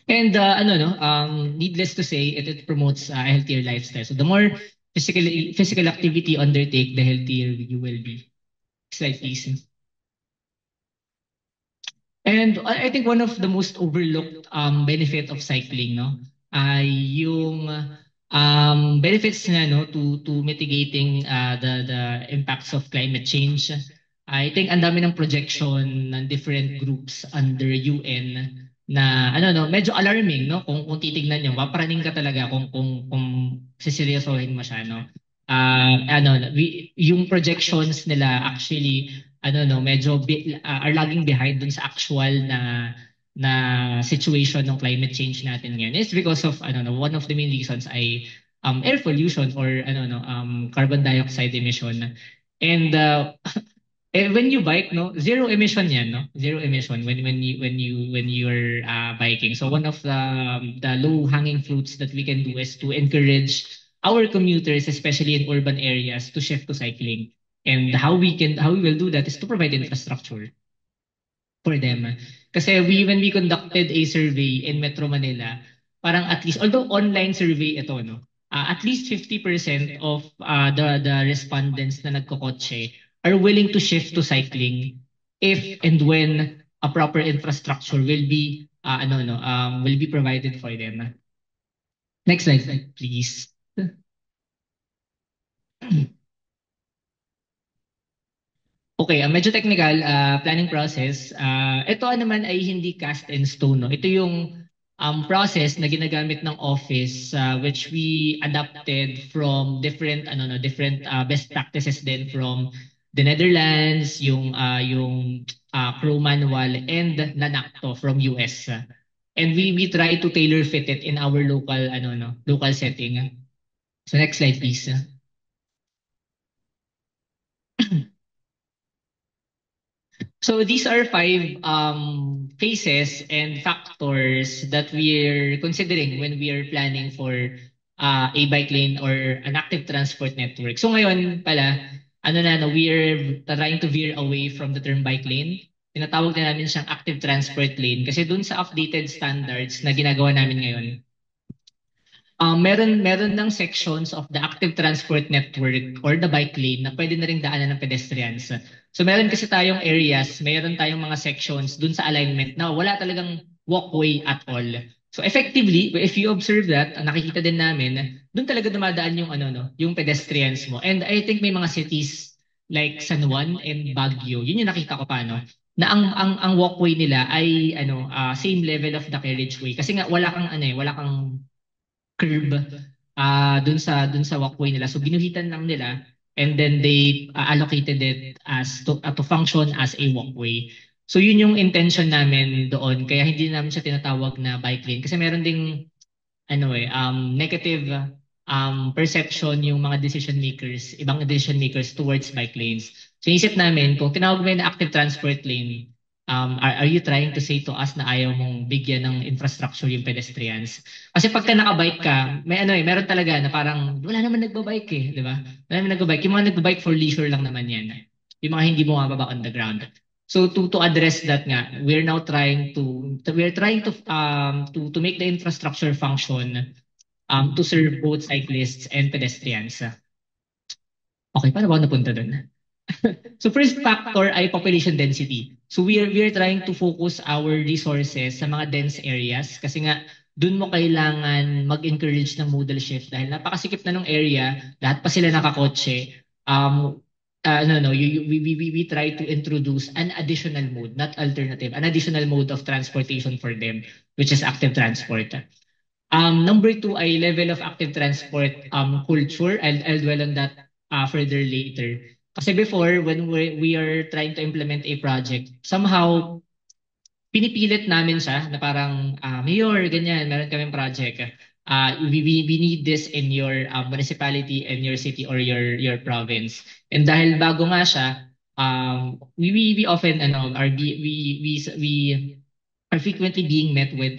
And needless to say, it promotes a healthier lifestyle. So the more physical activity you undertake, the healthier you will be. Slide, please. And I think one of the most overlooked benefit of cycling, no, ay yung benefits na no to mitigating the impacts of climate change. I think ang dami ng projection ng different groups under UN na medyo alarming no kung titignan niyo, maparaning ka talaga kung siseryosohin mo siya no. Yung projections nila actually medyo are lagging behind dun sa actual na situation ng climate change natin ngayon. It's because of one of the main reasons ay air pollution or carbon dioxide emission. And when you bike, no, zero emission yan, no? Zero emission when you're biking. So one of the low hanging fruits that we can do is to encourage our commuters, especially in urban areas, to shift to cycling. And how we will do that is to provide infrastructure for them. Kasi when we conducted a survey in Metro Manila, parang at least, although online survey ito, no, at least 50% of the respondents na nagkokotse are willing to shift to cycling if and when a proper infrastructure will be will be provided for them. Next slide, please. Okay, medyo technical planning process. Ito naman ay hindi cast in stone. No? Ito yung process na ginagamit ng office which we adapted from different best practices din from the Netherlands, yung Crow Manual, and Nanakto from US. And we try to tailor fit it in our local setting. So next slide, please. So these are five phases and factors that we're considering when we are planning for a bike lane or an active transport network. So ngayon pala, we're trying to veer away from the term bike lane. Tinatawag na namin siyang active transport lane kasi dun sa updated standards na ginagawa namin ngayon, meron ng sections of the active transport network or the bike lane na pwede na ring daanan ng pedestrians. So meron kasi tayong areas, meron tayong mga sections dun sa alignment na wala talagang walkway at all. So effectively, if you observe that, nakikita din namin, dun talaga dumadaan yung yung pedestrians mo. And I think may mga cities like San Juan and Baguio, yun yung nakita ko paano na ang walkway nila ay same level of the carriageway kasi nga wala kang curb dun sa walkway nila. So ginuhitan lang nila and then they allocated it as to function as a walkway. So yun yung intention namin doon kaya hindi namin siya tinatawag na bike lane kasi meron ding negative perception yung mga ibang decision makers towards bike lanes. So isip namin kung tinawag mo na active transport lane, are you trying to say to us na ayaw mong bigyan ng infrastructure yung pedestrians? Kasi pagka nakabike ka, meron talaga na parang wala naman nagbabike di ba? Wala naman nagbabike. Yung mga nagbabike for leisure lang naman yan. Yung mga hindi bumababa on the ground. So to address that nga, we're trying to make the infrastructure function to serve both cyclists and pedestrians. Okay, paano ba ako napunta doon? So first factor ay population density. So we are trying to focus our resources sa mga dense areas kasi nga doon mo kailangan mag-encourage ng modal shift dahil napakasikip na ng area, lahat pa sila nakakotse. We try to introduce an additional mode, not alternative, an additional mode of transportation for them, which is active transport. Number two ay level of active transport culture. I'll dwell on that further later. Kasi before, when we are trying to implement a project, somehow, pinipilit namin siya na parang, Mayor, ganyan, meron kaming project. We need this in your municipality and your city or your province. And dahil bago nga siya, we often we are frequently being met with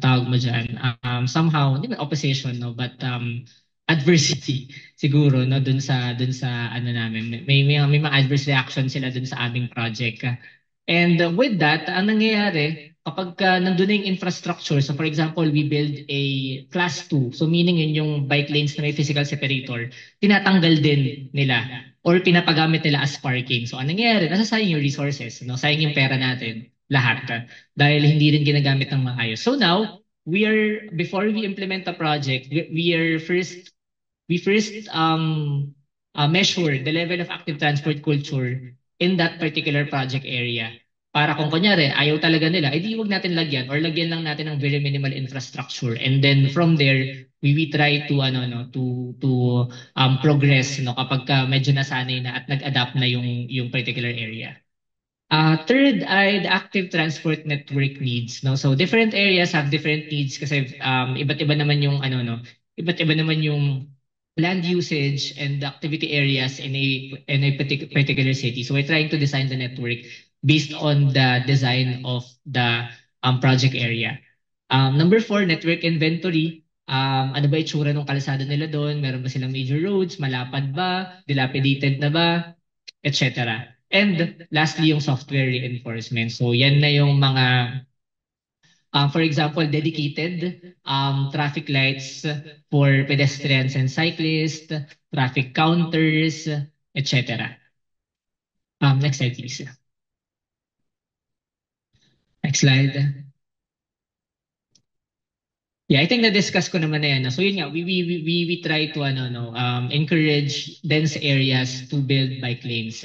tawag mo dyan, somehow, hindi man opposition, no, but adversity siguro, no, dun sa namin. May mga adverse reaction sila dun sa aming project. And with that, ang nangyayari, kapag nandun na yung infrastructure, so for example, we build a class 2, so meaning yun yung bike lanes na may physical separator, tinatanggal din nila or pinapagamit nila as parking. So ang nangyayari, nasasayang yung resources, no? Sayang yung pera natin lahat dahil hindi rin ginagamit ng maayos. So now, before we implement a project, we first measure the level of active transport culture in that particular project area. Para kung kunyari, ayaw talaga nila, edi wag natin lagyan or lagyan lang natin ng very minimal infrastructure. And then from there, we try to progress kapag medyo nasanay na at nag-adapt na yung particular area. Third ay the active transport network needs. No? So different areas have different needs kasi iba't iba naman yung land usage and the activity areas in a particular city. So we're trying to design the network based on the design of the project area. Number 4, network inventory. Ano ba itsura ng kalsada nila doon? Meron ba silang major roads? Malapad ba? Dilapidated na ba? Etc. And lastly, yung software reinforcement. So yan na yung mga, for example, dedicated traffic lights for pedestrians and cyclists, traffic counters, etc. Next slide, please. Next slide. Yeah, I think na-discuss ko naman na yan. So yun nga, we try to encourage dense areas to build bike lanes.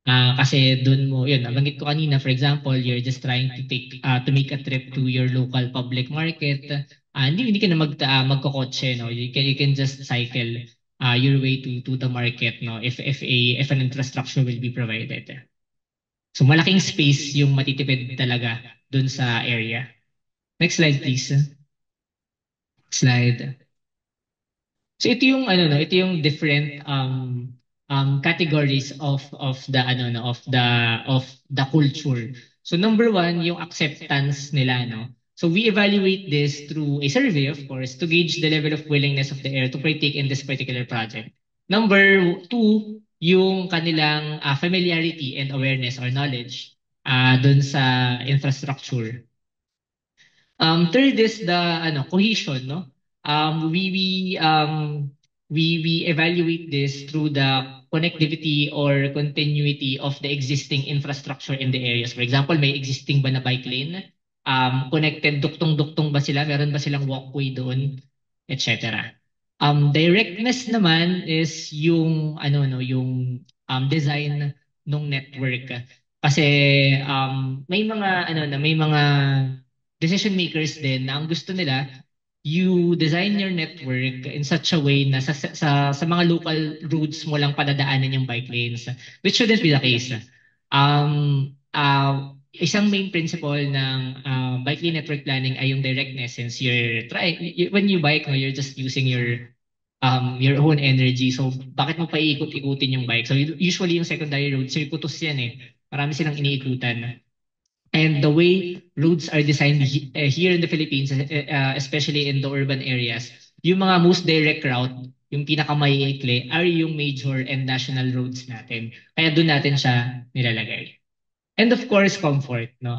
Kasi doon mo, yun, nabanggit ko kanina, for example, you're just trying to make a trip to your local public market. Hindi ka na magkokotse, no? You can just cycle your way to the market, no? If an infrastructure will be provided. So malaking space yung matitipid talaga dun sa area. Next slide please. Slide. So ito yung ano no, ito yung different categories of the ano no, of the culture. So number one, yung acceptance nila no. So we evaluate this through a survey of course to gauge the level of willingness of the area to partake in this particular project. Number two, yung kanilang familiarity and awareness or knowledge dun sa infrastructure. Third is the ano cohesion, no? Um, we we um we evaluate this through the connectivity or continuity of the existing infrastructure in the areas. For example, may existing ba na bike lane? Connected duktong-duktong ba sila? Meron ba silang walkway doon, etc. Directness naman is yung ano no, yung design ng network. Kasi may mga ano na may mga decision makers din na ang gusto nila you design your network in such a way na sa mga local roads mo lang padadaanan yung bike lanes, which shouldn't be the case. Isang main principle ng bike lane network planning ay yung directness since when you bike no, you're just using your own energy. So bakit mo pa iikot-ikutin yung bike? So usually yung secondary road circuitous yan eh. Marami silang iniikutan. And the way roads are designed here in the Philippines, especially in the urban areas, yung mga most direct route, yung pinakamayikli, are yung major and national roads natin. Kaya doon natin siya nilalagay. And of course, comfort. No?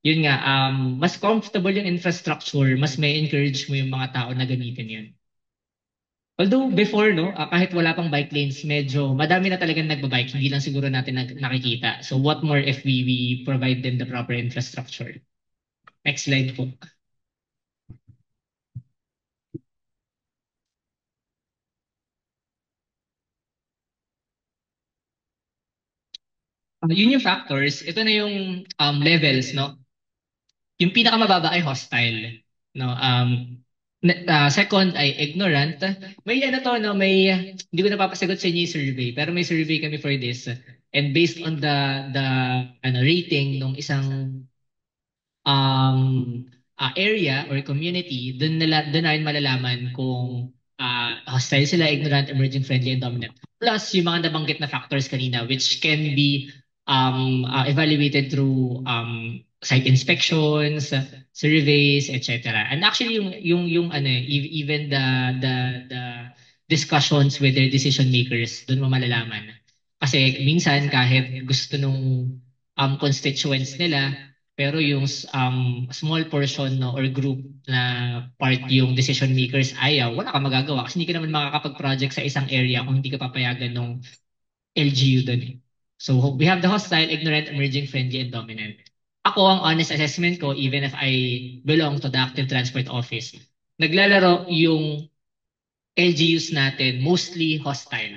Yun nga, mas comfortable yung infrastructure, mas may encourage mo yung mga tao na gamitin yun. Although before, no, kahit wala pang bike lanes, medyo madami na talagang nagbabike, hindi lang siguro natin nakikita. So what more if we provide them the proper infrastructure? Next slide po. Yun yung factors. Ito na yung levels, no? Yung pinakamababa ay hostile, no? Second ay ignorant. May ano to, no? Hindi ko napapasagot sa inyo yung survey, pero may survey kami for this. And based on the rating ng isang area or community, doon namin malalaman kung hostile sila, ignorant, emerging, friendly, and dominant. Plus, yung mga nabanggit na factors kanina, which can be evaluated through site inspections, surveys, etc. And actually, even the discussions with their decision makers, doon mo malalaman. Kasi minsan, kahit gusto nung constituents nila, pero yung small portion no, or group na part yung decision makers ayaw, wala ka magagawa kasi hindi ka naman makakapag-project sa isang area kung hindi ka papayagan ng LGU doon. So we have the hostile, ignorant, emerging, friendly, and dominant. Ako, ang honest assessment ko, even if I belong to the Active Transport Office, naglalaro yung LGUs natin mostly hostile.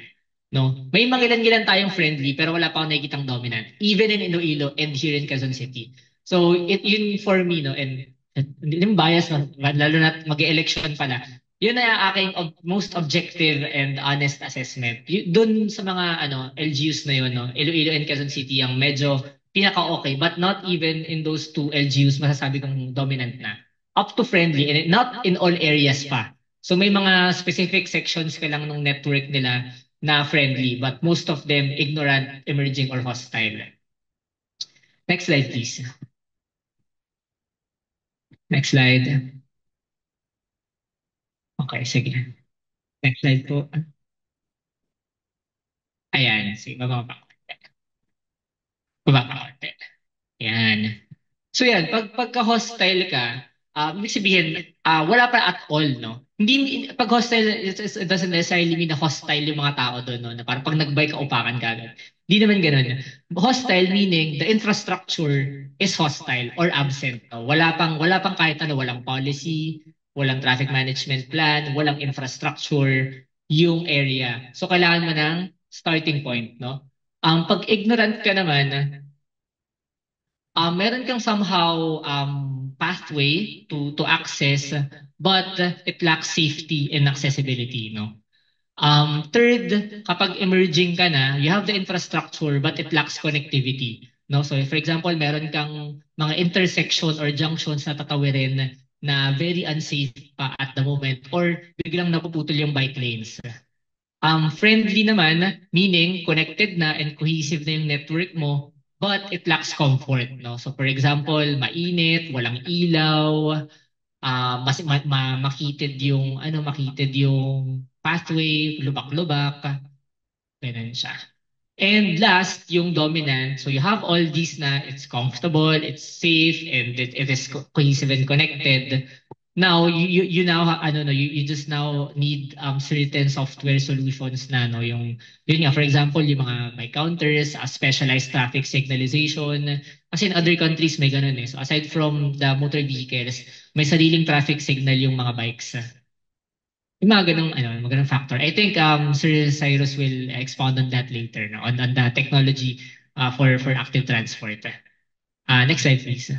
No? May mga ilan-ilan tayong friendly pero wala pa akong nakikitang dominant. Even in Iloilo and here in Quezon City. So yun for me, no? And hindi naman bias, no? Lalo na mag-election pala. Yun na aking most objective and honest assessment. Doon sa mga LGUs na yun, no? Iloilo and Quezon City ang medyo pinaka-okay. But not even in those two LGUs masasabi kong dominant na. Up to friendly and not in all areas pa. So may mga specific sections ka lang ng network nila na friendly, but most of them ignorant, emerging, or hostile. Next slide, please. Next slide. Okay, sige. Next slide po. Ayan, sige, baba pa. Baba pa. Ayan. So yan, pagka-hostile ka, ibig sabihin, wala pa at all, no? Hindi, pag hostile, it doesn't necessarily mean na hostile yung mga tao doon, no? Na parang pag nag-bike ka, upakan ka agad. Hindi naman ganun. Hostile meaning the infrastructure is hostile or absent. No? Wala pang kahit ano, walang policy, walang traffic management plan, walang infrastructure, yung area. So kailangan mo ng starting point, no? Pag ignorant ka naman, meron kang somehow pathway to access but it lacks safety and accessibility no Third, kapag emerging ka na, you have the infrastructure but it lacks connectivity. No? So for example, meron kang mga intersection or junctions na tatawirin na very unsafe pa at the moment or biglang napuputol yung bike lanes. Friendly naman, meaning connected na and cohesive na yung network mo, but it lacks comfort. No? So for example, mainit, walang ilaw, makitid yung pathway, lubak-lubak, ganun siya. And last, yung dominant. So you have all these na it's comfortable, it's safe, and it is cohesive and connected. Now you now you just now need certain software solutions na no yung yun nga for example yung mga bike counters, specialized traffic signalization kasi in other countries may ganun eh. So aside from the motor vehicles, may sariling traffic signal yung mga bikes. Yung mga ganung factor. I think Sir Cyrus will expound on that later no on the technology for active transport. Next slide please.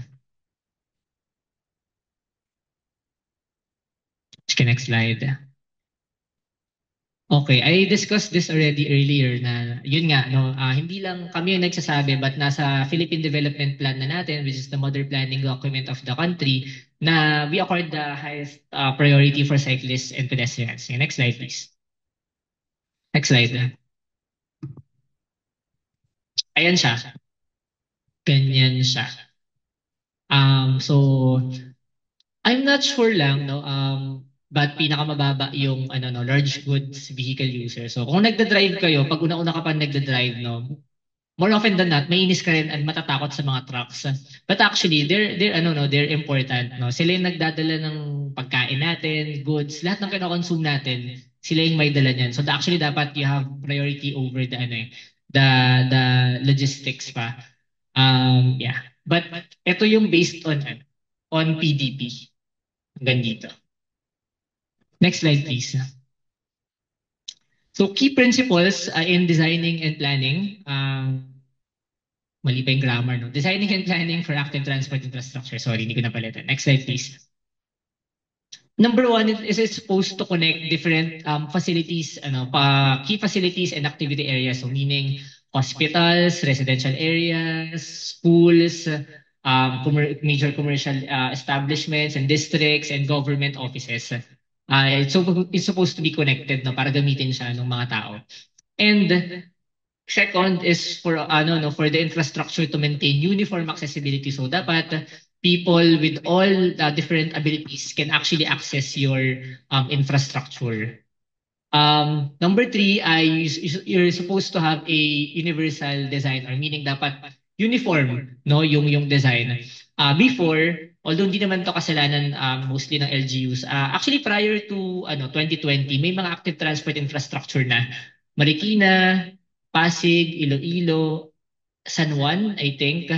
Okay, next slide. Okay, I discussed this already earlier na yun nga no, hindi lang kami yung nagsasabi but nasa Philippine Development Plan na natin which is the modern planning document of the country na we accord the highest priority for cyclists and pedestrians. Okay, next slide please. Next slide. Ayan siya. Ganyan siya. So I'm not sure lang no but pinakamababa yung large goods vehicle user. So kung nagda-drive kayo, pag una-una ka pa nagda-drive no, more often than not, mainis ka rin at matatakot sa mga trucks. But actually, they're important, no? Sila yung nagdadala ng pagkain natin, goods, lahat ng kino-consume natin, sila yung may dala niyan. So actually dapat you have priority over the logistics pa. Yeah. But ito yung based on PDP. Hanggang dito. Next slide please. So key principles in designing and planning. Mali pa yung grammar, no? Designing and planning for active transport infrastructure. Sorry, hindi ko napalitan. Next slide, please. Number one is it's supposed to connect different facilities, key facilities and activity areas. So meaning hospitals, residential areas, schools, major commercial establishments and districts and government offices. It's supposed to be connected no, para gamitin siya ng mga tao. And second is for for the infrastructure to maintain uniform accessibility. So dapat people with all different abilities can actually access your infrastructure. Number three, you're supposed to have a universal design or meaning dapat uniform no yung design. Before, although hindi naman to kasalanan mostly ng LGUs, actually prior to 2020, may mga active transport infrastructure na Marikina, Pasig, Iloilo, San Juan, I think.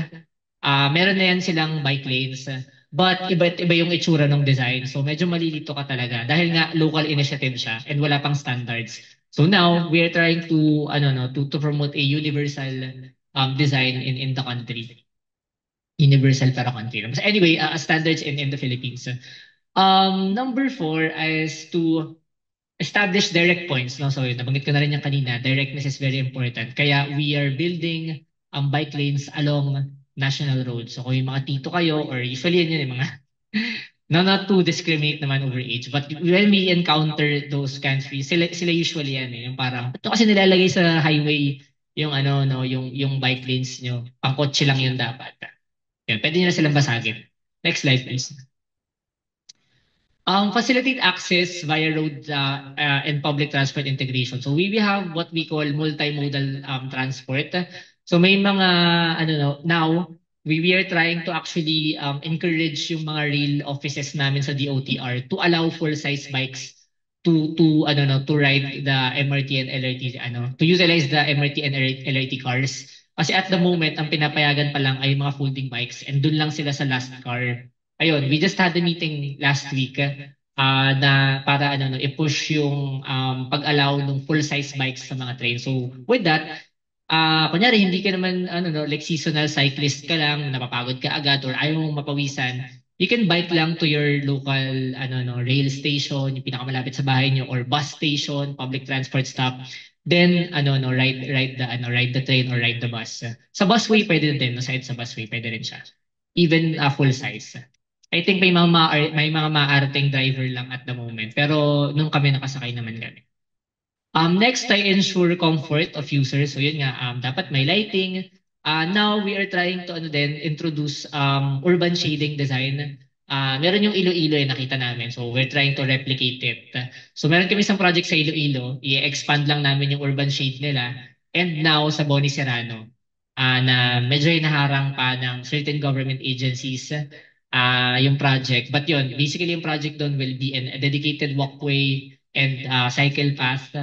Meron na yan silang bike lanes. But iba yung itsura ng design. So medyo malilito ka talaga dahil nga local initiative siya and wala pang standards. So now we are trying to to promote a universal design in the country. Universal para country. Anyway, standards in the Philippines. Number four is to establish direct points. No? So nabanggit ko na rin yung kanina, directness is very important. Kaya we are building bike lanes along national roads. So kung yung mga tito kayo or usually yun yung mga not to discriminate naman over age, but when we encounter those countries, sila usually yan yung parang ito kasi nilalagay sa highway yung yung bike lanes nyo. Pangkotse lang yun dapat. Yan, pwede nyo na silang basagin. Next slide please. Facilitate access via road and public transport integration. So we have what we call multimodal transport. So may mga now we are trying to actually encourage yung mga rail offices namin sa DOTR to allow full-size bikes to ride the MRT and LRT to utilize the MRT and LRT cars. Kasi at the moment ang pinapayagan pa lang ay mga folding bikes and dun lang sila sa last car. Ayun, we just had a meeting last week na para i-push yung pag-allow ng full-size bikes sa mga train. So with that, kunyari hindi ka naman like seasonal cyclist ka lang, napapagod ka agad or ayaw mong mapawisan, you can bike lang to your local rail station, yung pinakamalapit sa bahay niyo, or bus station, public transport stop. Then ride the train or ride the bus. Sa busway pwede din, no, side sa busway pwede rin siya. Even full size. I think may mga maarting driver lang at the moment. Pero nung kami nakasakay naman kami. Next, I ensure comfort of users. So yun nga, dapat may lighting. Now, we are trying to introduce urban shading design. Meron yung Iloilo nakita namin. So we're trying to replicate it. So meron kami isang project sa Iloilo. I-expand lang namin yung urban shade nila. And now, sa Boni Serrano, na medyo hinaharang pa ng certain government agencies yung project. But yun, basically yung project doon will be a dedicated walkway and cycle path.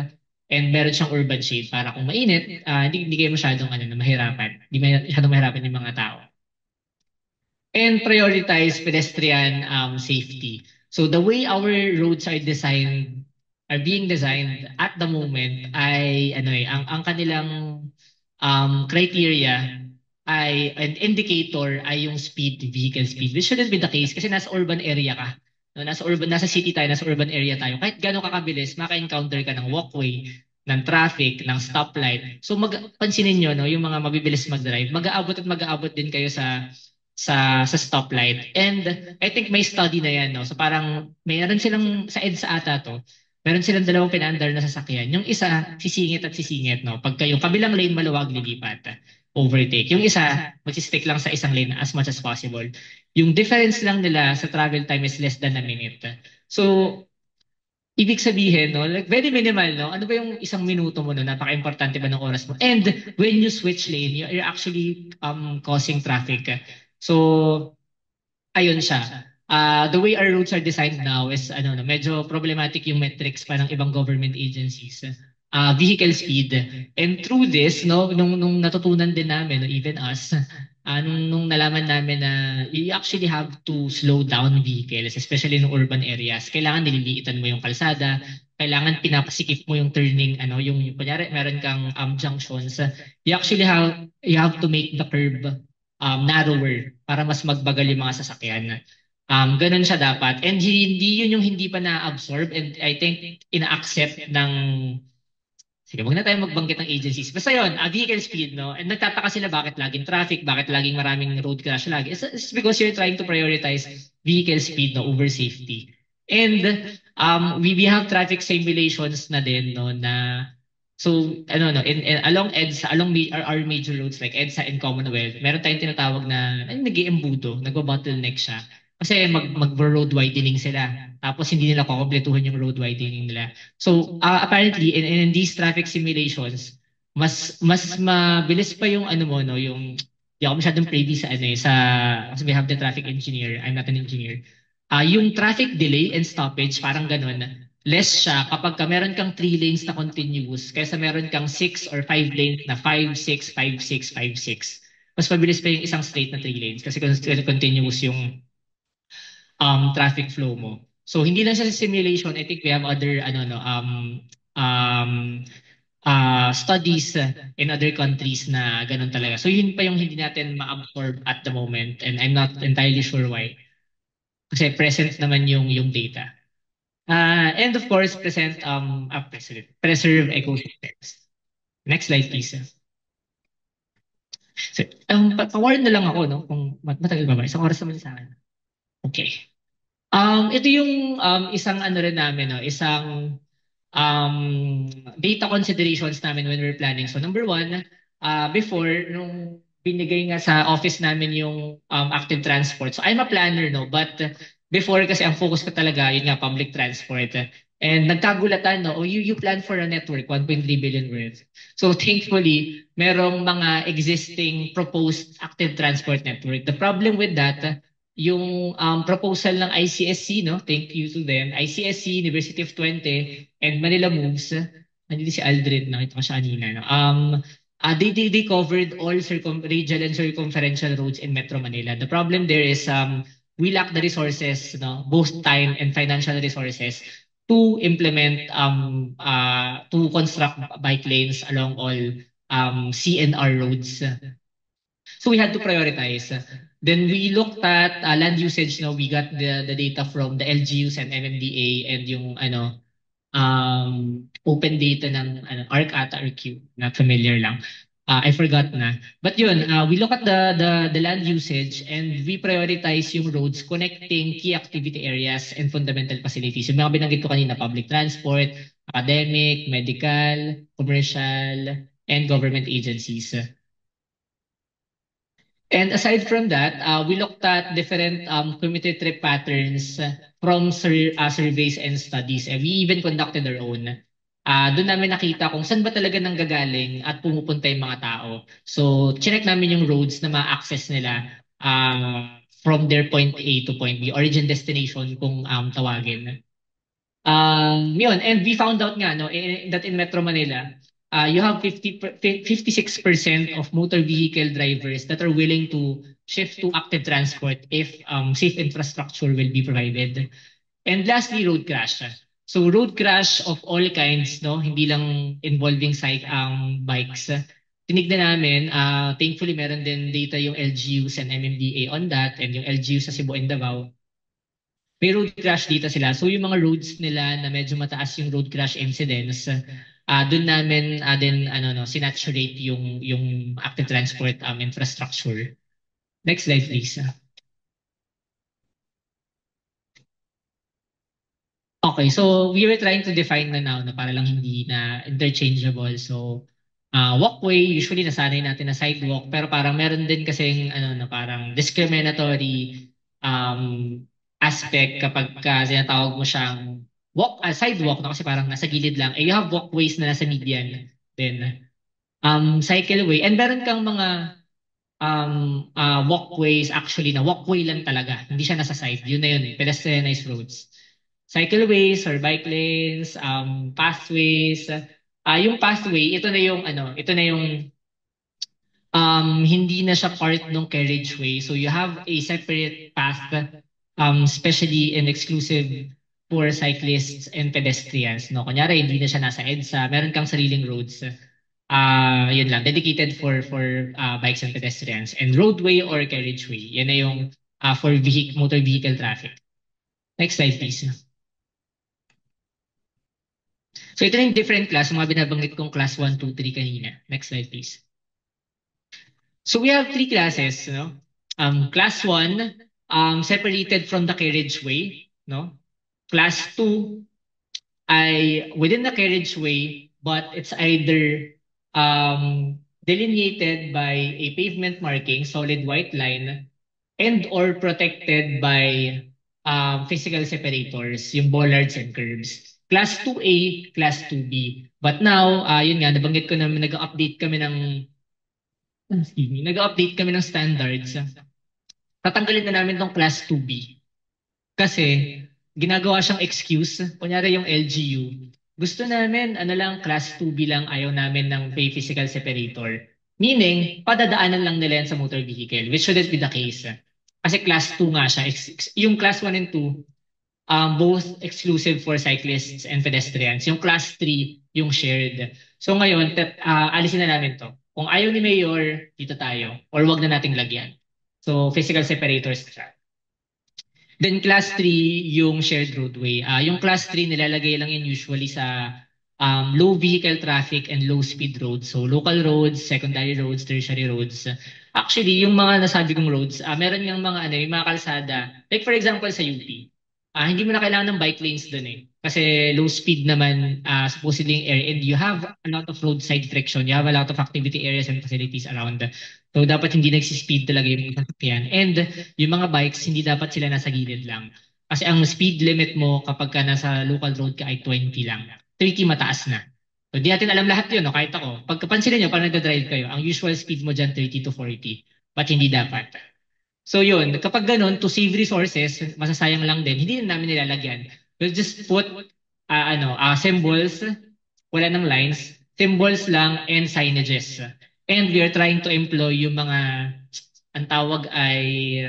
And meron siyang urban shade para kung mainit, hindi kayo masyadong mahirapan. Hindi masyadong mahirapan yung mga tao. And prioritize pedestrian safety. So the way our roads are being designed at the moment ay ang kanilang criteria ay an indicator ay yung vehicle speed, which shouldn't be the case kasi nasa urban area ka. No, nasa city tayo, nasa urban area tayo. Kahit gano'n kakabilis, maka-encounter ka ng walkway, ng traffic, ng stoplight. So pansinin niyo no, yung mga mabibilis mag-drive, mag-aabot din kayo sa stoplight. And I think may study na yan, no. So parang mayroon silang sa EDSA ata to. Meron silang dalawang pinaandar na sasakyan. Yung isa sisingit, no. Pagka yung kabilang lane maluwag lilipat, overtake. Yung isa magsi-stick lang sa isang lane as much as possible. Yung difference lang nila sa travel time is less than a minute. So ibig sabihin, no, like very minimal, no? Ano ba yung isang minuto mo, no? Napaka-importante ba ng oras mo? And when you switch lane, you're actually causing traffic. So, ayun siya. The way our roads are designed now is medyo problematic yung metrics pa ng ibang government agencies. Vehicle speed. And through this, no, nung natutunan din namin, no, even us, nung nalaman namin na you actually have to slow down vehicles, especially in urban areas. Kailangan nililiitan mo yung kalsada, kailangan pinapasikip mo yung turning, yung kunyari meron kang junctions. You have to make the curb narrower para mas magbagal yung mga sasakyan. Ganun siya dapat. And hindi yun yung hindi pa na-absorb and I think ina-accept ng sige, wag na tayo magbanggit ng agencies. Basta yun, vehicle speed, no? And nagtataka sila bakit laging traffic, bakit laging maraming road crash lagi. It's because you're trying to prioritize vehicle speed no, over safety. And we have traffic simulations na din, no, na so along EDSA, our major roads like EDSA and Commonwealth, meron tayong tinatawag na nag-iembudo, nagbo-bottleneck siya. Kasi mag-road widening sila. Tapos hindi nila kukumpletuhan yung road widening nila. So apparently in these traffic simulations, mas mabilis pa yung yung di ako masyadong privy kasi we have the traffic engineer. I'm not an engineer. Yung traffic delay and stoppage parang ganun. Less siya kapag meron kang 3 lanes na continuous kaysa meron kang 6 or 5 lanes na 5, 6, 5, 6, 5, 6. Mas mabilis pa yung isang straight na 3 lanes kasi continuous yung traffic flow mo. So hindi lang siya sa simulation. I think we have other studies in other countries na ganun talaga. So yun pa yung hindi natin ma-absorb at the moment and I'm not entirely sure why. Kasi present naman yung data. And of course, preserve ecosystems. Next slide, please. So, pa-warn na lang ako, no? Kung matagal ba? Isang oras naman sa akin. Okay. Ito yung isang rin namin, no? Isang data considerations namin when we're planning. So number one, before, nung binigay nga sa office namin yung active transport. So I'm a planner, no? But before kasi ang focus ko talaga, yun nga, public transport. And nagkagulatan, no? You plan for a network, 1.3 billion worth. So thankfully, merong mga existing proposed active transport network. The problem with that, yung proposal ng ICSC, no? Thank you to them. ICSC, University of Twente, and Manila Moves. Nandito si Aldred, nakita ko siya kanina. No? They covered all regional and circumferential roads in Metro Manila. The problem there is we lack the resources, no? Both time and financial resources to implement, to construct bike lanes along all CNR roads. So we had to prioritize. Then we looked at land usage. No, we got the data from the LGUs and MMDA and yung open data ng ARC ata or Q. Not familiar lang. I forgot na. But yun, we look at the land usage and we prioritize yung roads connecting key activity areas and fundamental facilities. Yung mga binanggit ko kanina, public transport, academic, medical, commercial, and government agencies. And aside from that, we looked at different commuter trip patterns from surveys and studies. And we even conducted our own. Doon namin nakita kung saan ba talaga nanggagaling at pumupunta yung mga tao. So, chinek namin yung roads na ma-access nila from their point A to point B, origin destination kung tawagin. Yun, and we found out nga no, that in Metro Manila, you have 56% of motor vehicle drivers that are willing to shift to active transport if safe infrastructure will be provided. And lastly, road crash. So road crash of all kinds, no, hindi lang involving bikes. Tinignan namin, thankfully meron din data yung LGUs and MMDA on that and yung LGU sa Cebu and Davao may road crash dito sila. So yung mga roads nila na medyo mataas yung road crash incidence, doon namin din sinaturate yung active transport infrastructure. Next slide please. Okay, so we were trying to define na now na para lang hindi na interchangeable. So walkway, usually nasanay natin na sidewalk, pero parang meron din kasing na parang discriminatory um, aspect kapag ka sinatawag mo siyang sidewalk na kasi parang nasa gilid lang. Eh, you have walkways na nasa median then cycleway. And meron kang mga walkways actually na walkway lang talaga. Hindi siya nasa side. Yun na yun eh. Pedestrianized roads. Cycleways or bike lanes, pathways. Yung pathway, ito na yung hindi na siya part ng carriageway. So you have a separate path, especially and exclusive for cyclists and pedestrians. No? Kunyari, hindi na siya nasa EDSA. Meron kang sariling roads. Yun lang, dedicated for bikes and pedestrians. And roadway or carriageway, yan na yung for motor vehicle traffic. Next slide, please. So ito na yung different class, mga binabanggit kong class 1, 2, 3 kanina. Next slide, please. So we have three classes, no? Class 1, separated from the carriageway, no? Class 2 ay within the carriageway, but it's either delineated by a pavement marking, solid white line, and or protected by physical separators, yung bollards and curbs. Class 2A, Class 2B. But now, yun nga, nabanggit ko na nag-update kami ng standards. Tatanggalin na namin tong Class 2B. Kasi, ginagawa siyang excuse. Kunyari yung LGU. Gusto namin, Class 2B lang, ayaw namin ng physical separator. Meaning, padadaanan lang nila yan sa motor vehicle, which shouldn't be the case. Kasi class 2 nga siya. Yung class 1 and 2, both exclusive for cyclists and pedestrians. Yung class 3, yung shared. So ngayon, alisin na namin to. Kung ayaw ni Mayor, dito tayo. Or wag na nating lagyan. So physical separators na siya. Then class 3, yung shared roadway. Yung class 3, nilalagay lang yun usually sa low vehicle traffic and low speed roads. So local roads, secondary roads, tertiary roads. Actually, yung mga nasabi kong roads, meron yung mga yung mga kalsada. Like for example sa UP. Hindi mo na kailangan ng bike lanes doon eh. Kasi low speed naman supposedly yung area and you have a lot of roadside friction. You have a lot of activity areas and facilities around. So dapat hindi nagsispeed talaga yung mga sasakyan. And yung mga bikes, hindi dapat sila nasa gilid lang. Kasi ang speed limit mo kapag ka nasa local road ka ay 20 lang. 30 mataas na. So di natin alam lahat yun, no? Kahit ako. Pagkapansin niyo, parang nagda-drive kayo, ang usual speed mo dyan 30 to 40. But hindi dapat. So yun, kapag ganun, to save resources, masasayang lang din, hindi na namin nilalagyan. We'll just put symbols, wala ng lines, symbols lang and signages. And we are trying to employ yung mga, ang tawag ay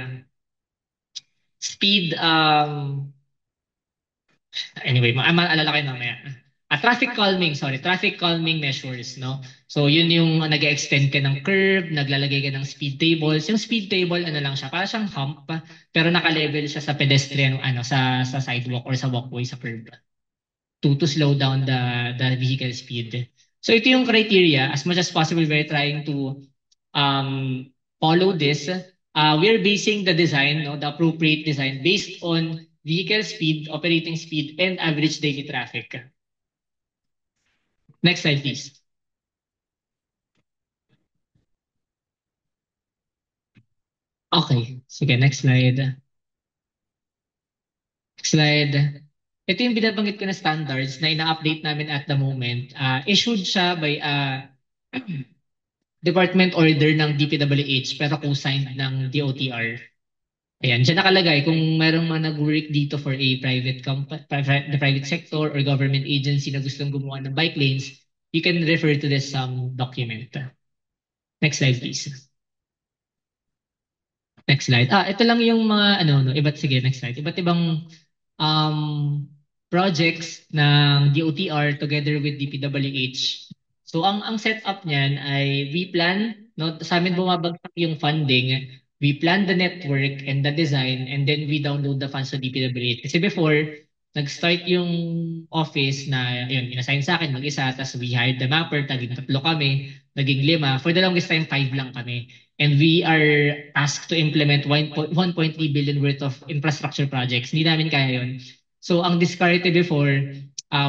speed, anyway, maalala kayo mamaya. traffic calming measures, no? So yun yung nag-extend ka ng curve, naglalagay ka ng speed tables. Yung speed table ano lang siya, para siyang hump pero naka-level siya sa pedestrian sa sidewalk or sa walkway sa curb to slow down the vehicle speed. So ito yung criteria. As much as possible, we're trying to follow this. We're basing the design, no, the appropriate design based on vehicle speed, operating speed, and average daily traffic. Next slide, please. Okay, sige, next slide. Next slide. Ito yung binabanggit ko na standards na ina-update namin at the moment. Issued siya by department order ng DPWH pero co-signed ng DOTR. Ayan, dyan nakalagay kung merong mga nag-work dito for a the private sector or government agency na gustong gumawa ng bike lanes, you can refer to this document. Next slide, please. Next slide. Ito lang yung mga sige, next slide. Iba't ibang projects ng DOTR together with DPWH. So ang setup niyan ay we plan, no, sa amin bumabagsak yung funding, we plan the network and the design, and then we download the funds to DPWH. Kasi before, nag-start yung office na, yun, inassign sa akin mag-isa, tapos we hired the mapper, naging 3 kami, naging 5. For the longest time, 5 lang kami. And we are asked to implement 1.3 billion worth of infrastructure projects. Hindi namin kaya yun. So ang discarte before,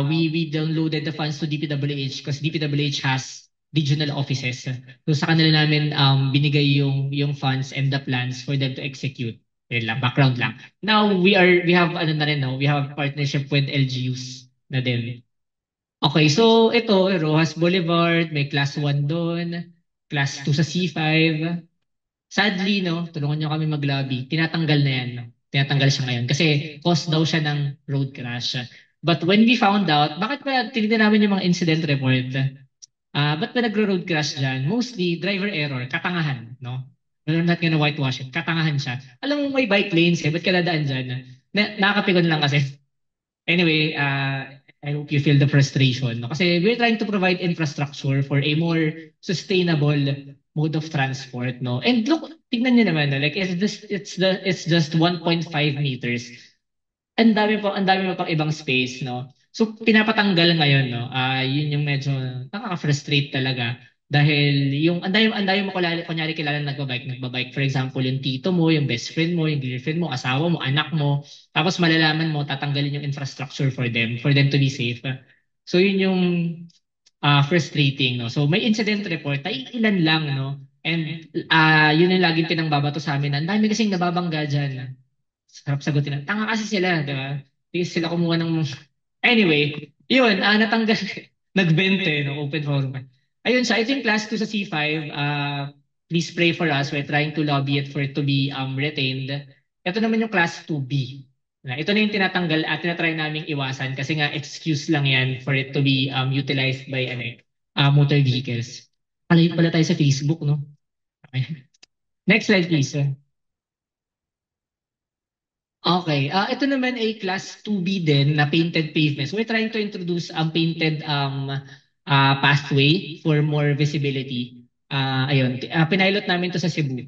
we downloaded the funds to DPWH because DPWH has regional offices. So sa kanila namin binigay yung funds and the plans for them to execute. Yun lang, background lang. Now we have we have partnership with LGUs na din. Okay, so ito Rojas Boulevard, may class 1 doon, class 2 sa C5. Sadly, no, tulungan niyo kami mag-lobby. Tinatanggal na yan, no? Tinatanggal siya ngayon kasi cause daw siya ng road crash. But when we found out, bakit ba tinignan namin yung mga incident report? Ba't ba nagro-road crash dyan? Mostly driver error, katangahan, no? We're not gonna whitewash it. Katangahan siya. Alam mo may bike lanes ba't ka dadaan dyan? Nakakapikon lang kasi. Anyway, I hope you feel the frustration. No? Kasi we're trying to provide infrastructure for a more sustainable mode of transport. No? And look, tignan nyo naman, no? Like it's just 1.5 meters. Ang dami pa pang ibang space, no? So pinapatanggal ngayon, no? Yun yung medyo nakaka-frustrate talaga dahil yung ang dami mo kunyari kilala nagbabike. For example, yung tito mo, yung best friend mo, yung girlfriend mo, asawa mo, anak mo, tapos malalaman mo tatanggalin yung infrastructure for them to be safe. So yun yung frustrating, no? So may incident report, ay ilan lang, no? And yun yung laging pinangbabato sa amin. Ang dami kasing nababangga dyan. Sarap sagutin na. Tanga kasi sila, di ba? Hindi sila kumuha ng... Anyway, yun, natanggal. Nagbente, no? Open forum. Ayun siya, I think class 2 sa C5, please pray for us. We're trying to lobby it for it to be retained. Ito naman yung class 2B. Ito na yung tinatanggal at tinatry naming iwasan kasi nga excuse lang yan for it to be utilized by motor vehicles. Palayo pala tayo sa Facebook, no? Okay. Next slide, please. Okay, ito naman ay class 2B din na painted pavements. We're trying to introduce painted pathway for more visibility. Ayun, pinilot namin to sa Cebu.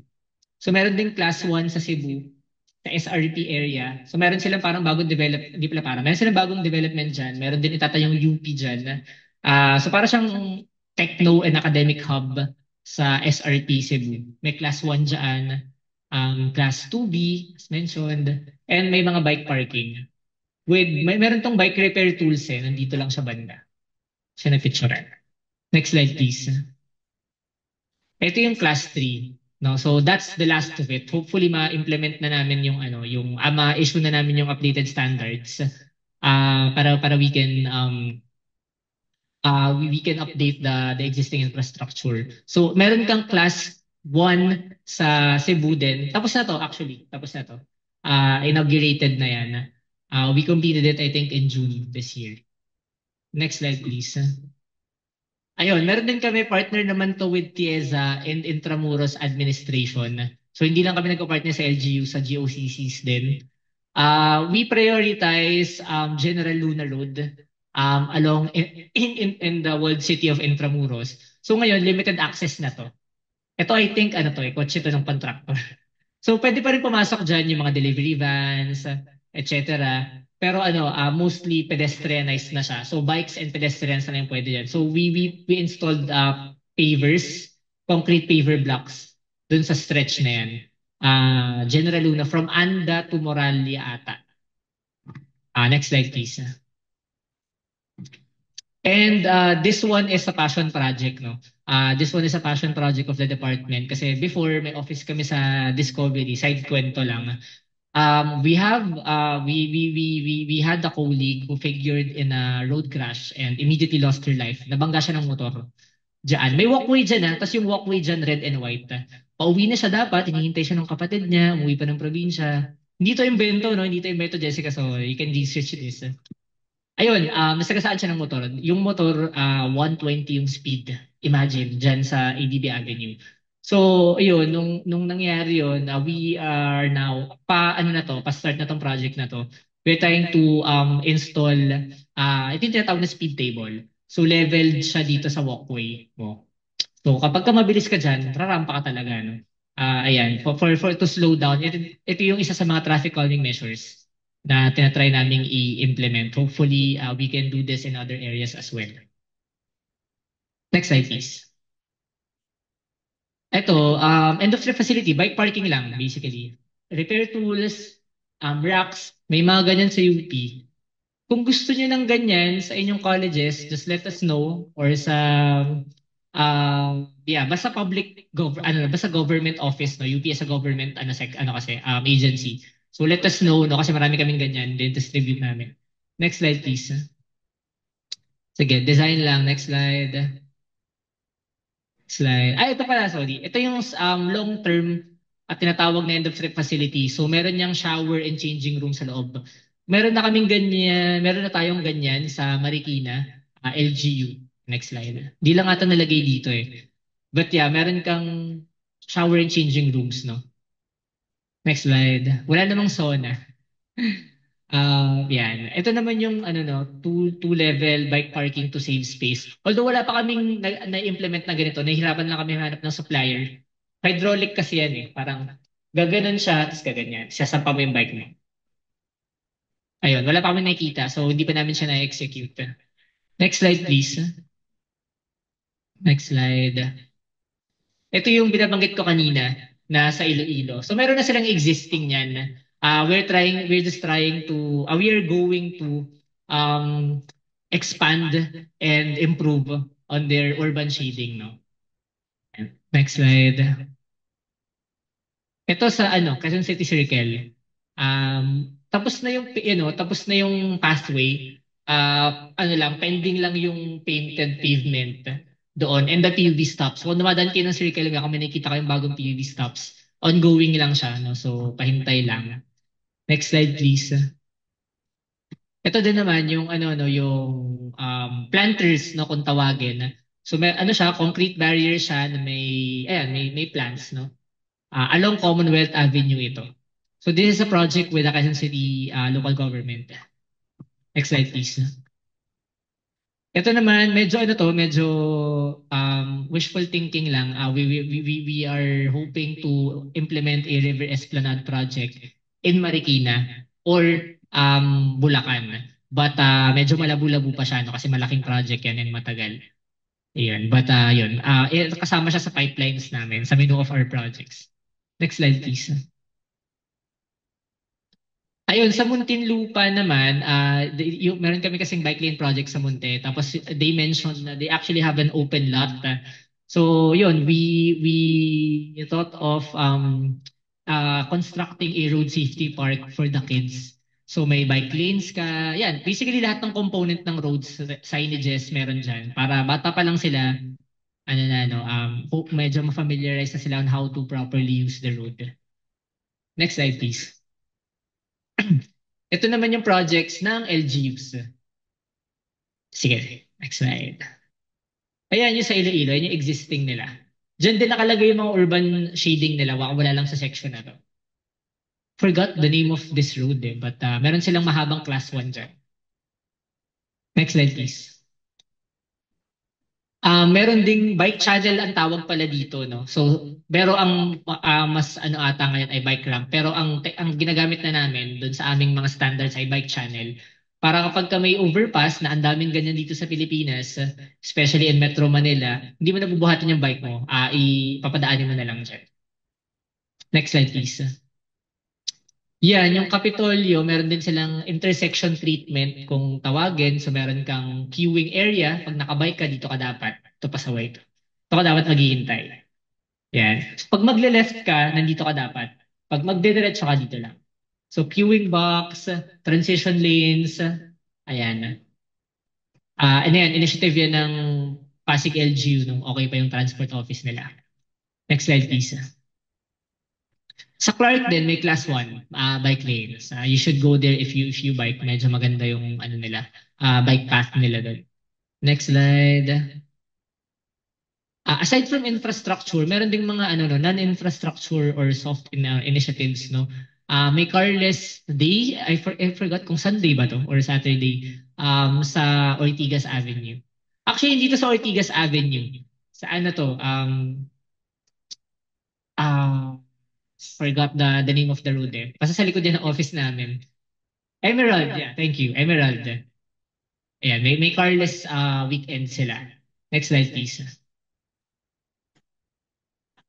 So meron din class 1 sa Cebu, sa SRP area. So meron silang parang bagong hindi pala parang, meron silang bagong development dyan. Meron din itatayong UP dyan. So para siyang techno and academic hub sa SRP Cebu. May class 1 dyan, class 2B, as mentioned, and may mga bike parking. Meron tong bike repair tools nandito lang sa banda. Siya na-feature. Next slide, please. Ito yung class 3. No, so that's the last of it. Hopefully ma-implement na namin yung ma-issue na namin yung updated standards para we can update the existing infrastructure. So meron kang class 1 sa Cebu din. Tapos na to actually. Tapos na to. Inaugurated na yan. We completed it I think in June this year. Next slide please. Ayun, meron din kami partner naman to with TIEZA and Intramuros Administration. So hindi lang kami nagko-partner sa LGU, sa GOCCs din. We prioritize General Luna Road. along in the walled city of Intramuros. So ngayon, limited access na to. Ito I think ano to, kotse to ng contractor. So pwede pa rin pumasok dyan yung mga delivery vans, etc. Pero ano, mostly pedestrianized na siya. So bikes and pedestrians na lang yung pwede dyan. So we installed pavers, concrete paver blocks dun sa stretch na yan. General Luna from Anda to Moralia ata. Next slide please. And this one is a passion project, no? This one is a passion project of the department kasi before may office kami sa Discovery, side kwento lang. We had a colleague who figured in a road crash and immediately lost her life. Nabangga siya ng motor. Diyan. May walkway dyan tapos yung walkway dyan red and white. Pauwi na siya dapat, hinihintay siya ng kapatid niya, umuwi pa ng probinsya. Hindi to invento, no? Hindi to invento, Jessica, so you can research this. Ayun, nasagasaan siya ng motor. Yung motor, 120 yung speed. Imagine, dyan sa ADB Avenue. So, ayun, nung nangyari yun, we are now, ano na to, pa-start na tong project na to. We're trying to install, ito yung tinatawag na speed table. So, leveled siya dito sa walkway mo. So, kapag ka mabilis ka dyan, rarampa ka talaga, no? Ayan, for to slow down, ito yung isa sa mga traffic calming measures na tinatry naming i-implement. Hopefully, we can do this in other areas as well. Next slide, please. Ito, end of trip facility, bike parking lang, basically. Repair tools, racks, may mga ganyan sa UP. Kung gusto niyo ng ganyan sa inyong colleges, just let us know or sa basta basta government office, no, UP as a government agency. So let us know, no, kasi marami kaming ganyan, then distribute namin. Next slide, please. Sige, design lang. Next slide. Ito pala, sorry. Ito yung long-term at tinatawag na end-of-trip facility. So meron niyang shower and changing room sa loob. Meron na tayong ganyan sa Marikina, LGU. Next slide. Di lang ata nalagay dito eh. But yeah, meron kang shower and changing rooms, no? Next slide. Wala namang sauna. Yan. Ito naman yung two-level bike parking to save space. Although wala pa kaming na-implement na ganito, nahihirapan lang kami hanap ng supplier. Hydraulic kasi yan eh. Parang gaganon siya, tapos gaganyan. Sasampa mo yung bike mo. Ayun, wala pa kami nakikita, so hindi pa namin siya na-execute. Next slide, please. Next slide. Ito yung binabanggit ko kanina na sa Iloilo. So meron na silang existing yan. We're going to expand and improve on their urban shading, no? Next slide. Ito sa Quezon City Circle. Tapos na yung pathway. Pending lang yung painted pavement doon and the PUV stops. Kung dumadaan kayo ng circle, kami nakikita kayong bagong PUV stops. Ongoing lang siya, no? So pahintay lang. Next slide, please. Ito din naman yung yung planters, no, kung tawagin. So may siya, concrete barrier siya na may plants, no? Along Commonwealth Avenue ito. So this is a project with the Quezon City local government. Next slide, please. Ito naman, medyo wishful thinking lang. We are hoping to implement a river esplanade project in Marikina or Bulacan. But medyo malabo-labo pa siya, no, kasi malaking project yan and matagal. Ayun, but yun. Kasama siya sa pipelines namin, sa menu of our projects. Next slide, please. Ayun, sa Muntinlupa naman, meron kami kasing bike lane project sa Munte. Tapos they mentioned na they actually have an open lot. So yun, we thought of constructing a road safety park for the kids. So may bike lanes ka. Yan, basically lahat ng component ng roads, signages meron dyan. Para bata pa lang sila, medyo ma-familiarize na sila on how to properly use the road. Next slide, please. Ito naman yung projects ng LGUs. Sige, next slide. Ayan yung sa Iloilo, yung existing nila. Diyan din nakalagay yung mga urban shading nila, wala lang sa section na to. Forgot the name of this road but meron silang mahabang class 1 dyan. Next slide, please. Meron ding bike channel ang tawag pala dito, no? So, pero ang mas ano ata ngayon ay bike ramp. Pero ang ginagamit na namin doon sa aming mga standards ay bike channel. Para kapag ka may overpass na ang daming ganyan dito sa Pilipinas, especially in Metro Manila, hindi mo nabubuhatin yung bike mo, ipapadaanin mo na lang dyan. Next slide, please. Yan, yung Kapitolyo, meron din silang intersection treatment kung tawagin. So meron kang queuing area. Pag nakabike ka, dito ka dapat. Ito pasaway ito. Dito ka dapat maghihintay. Yan. So, pag magle-left ka, nandito ka dapat. Pag magdidiretso ka, dito lang. So queuing box, transition lanes, ayan. Ano yan, initiative yan ng Pasig LGU nung okay pa yung transport office nila. Next slide, please. Sa Clark din may class 1 bike lanes. You should go there if you bike. Medyo maganda yung ano nila, bike path nila doon. Next slide. Aside from infrastructure, meron ding mga ano no, non-infrastructure or soft initiatives no. May carless day. I forgot kung Sunday ba to or Saturday sa Ortigas Avenue. Actually dito sa Ortigas Avenue. Sa ano to? Uh, Forgot the name of the road eh. Basta sa likod yan ng office namin. Emerald, yeah, thank you. Emerald. Ayan, may carless weekend sila. Next slide, please.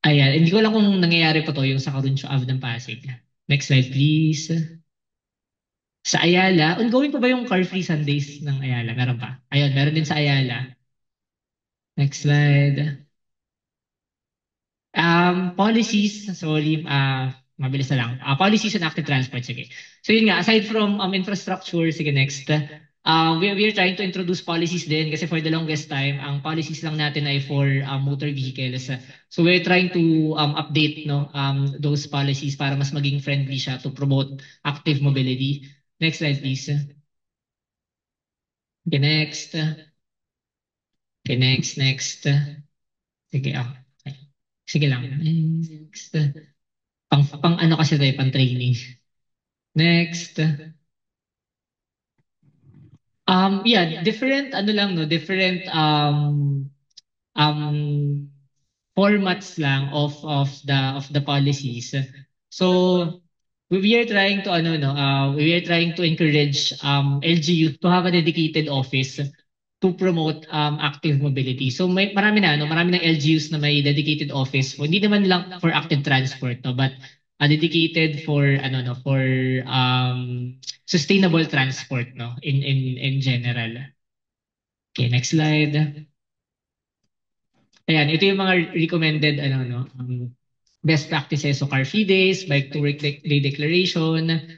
Ayan, hindi ko lang kung nangyayari pa to yung sa Caruncho Ave ng Pasig. Next slide, please. Sa Ayala, ongoing pa ba yung car-free Sundays ng Ayala? Meron pa. Ayun, meron din sa Ayala. Next slide. Policies, sorry, mabilis na lang. Policies and active transport, sige. So yun nga, aside from infrastructure, sige next. We are trying to introduce policies din kasi for the longest time, ang policies lang natin ay for motor vehicles. So we're trying to update no, those policies para mas maging friendly siya to promote active mobility. Next slide, please. Okay, next. Okay, next. Sige, okay. Sige lang. Next. Pang ano kasi tayo, pang training. Next. Yeah, different ano lang no, different um formats lang of the policies. So we are trying to ano no, we are trying to encourage LGU to have a dedicated office to promote active mobility. So may marami na no, marami ng LGUs na may dedicated office. So, hindi naman lang for active transport no, but dedicated for ano no, for sustainable transport no in general. Okay, next slide. Ayan, ito yung mga recommended ano no, best practices. So car free days, bike to work day declaration,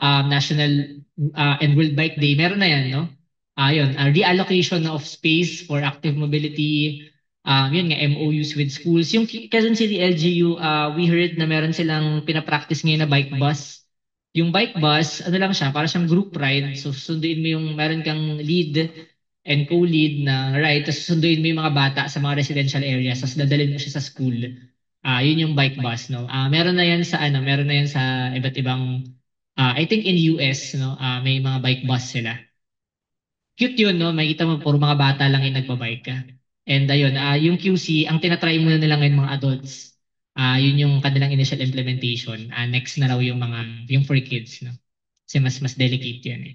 National and World Bike Day. Meron na yan, no? Yun, reallocation of space for active mobility. Yun nga, MOUs with schools. Yung Quezon City LGU, we heard na meron silang pinapractice ngayon na bike bus. Yung bike bus, ano lang siya, para siyang group ride. So sunduin mo yung, meron kang lead and co-lead na ride. Tapos sunduin mo yung mga bata sa mga residential areas. Tapos dadalhin mo siya sa school. Yun yung bike bus, no? Meron na yan sa ano, meron na yan sa iba't ibang I think in US, no, may mga bike bus sila. Cute yun, no? Makita mo, puro mga bata lang yung nagbabike. And ayun, yung QC, ang tinatry muna nila ngayon mga adults. Yun yung kanilang initial implementation. Next na raw yung mga, yung for kids, no? Kasi mas delicate yan eh.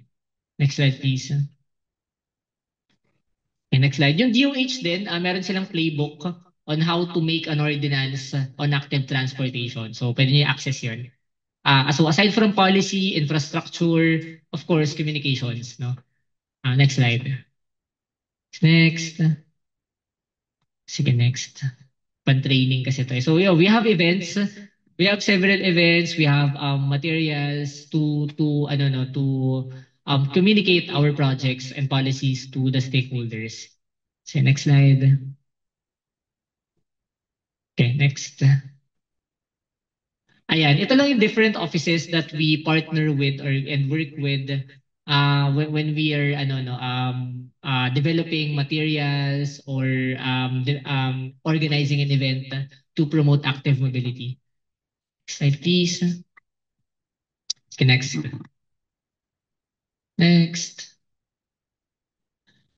Next slide, please. Okay, next slide. Yung DOH din, meron silang playbook on how to make an ordinance on active transportation. So, pwede niyo i-access yun. So aside from policy, infrastructure, of course, communications, no? Next slide. Next. Sige, next. Pan-training kasi to. So yeah, we have events. We have several events. We have materials to ano no to communicate our projects and policies to the stakeholders. So next slide. Okay, next. Ayan, ito lang yung different offices that we partner with or and work with when we are ano no developing materials or organizing an event to promote active mobility. Slide please. Okay, next. Next.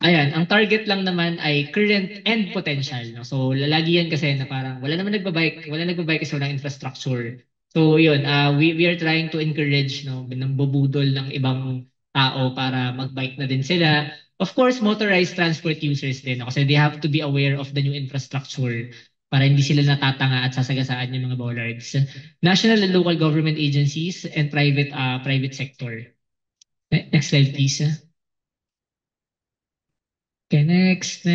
Ayan, ang target lang naman ay current and potential. No? So, lalagi yan kasi na parang wala nagbabike kasi walang infrastructure. So, yun, we are trying to encourage, no, ng bubudol ng ibang tao para magbike na din sila. Of course, motorized transport users din, no? Kasi they have to be aware of the new infrastructure para hindi sila natatanga at sasagasaan yung mga bollards. National and local government agencies and private sector. Next slide, please. Okay, next.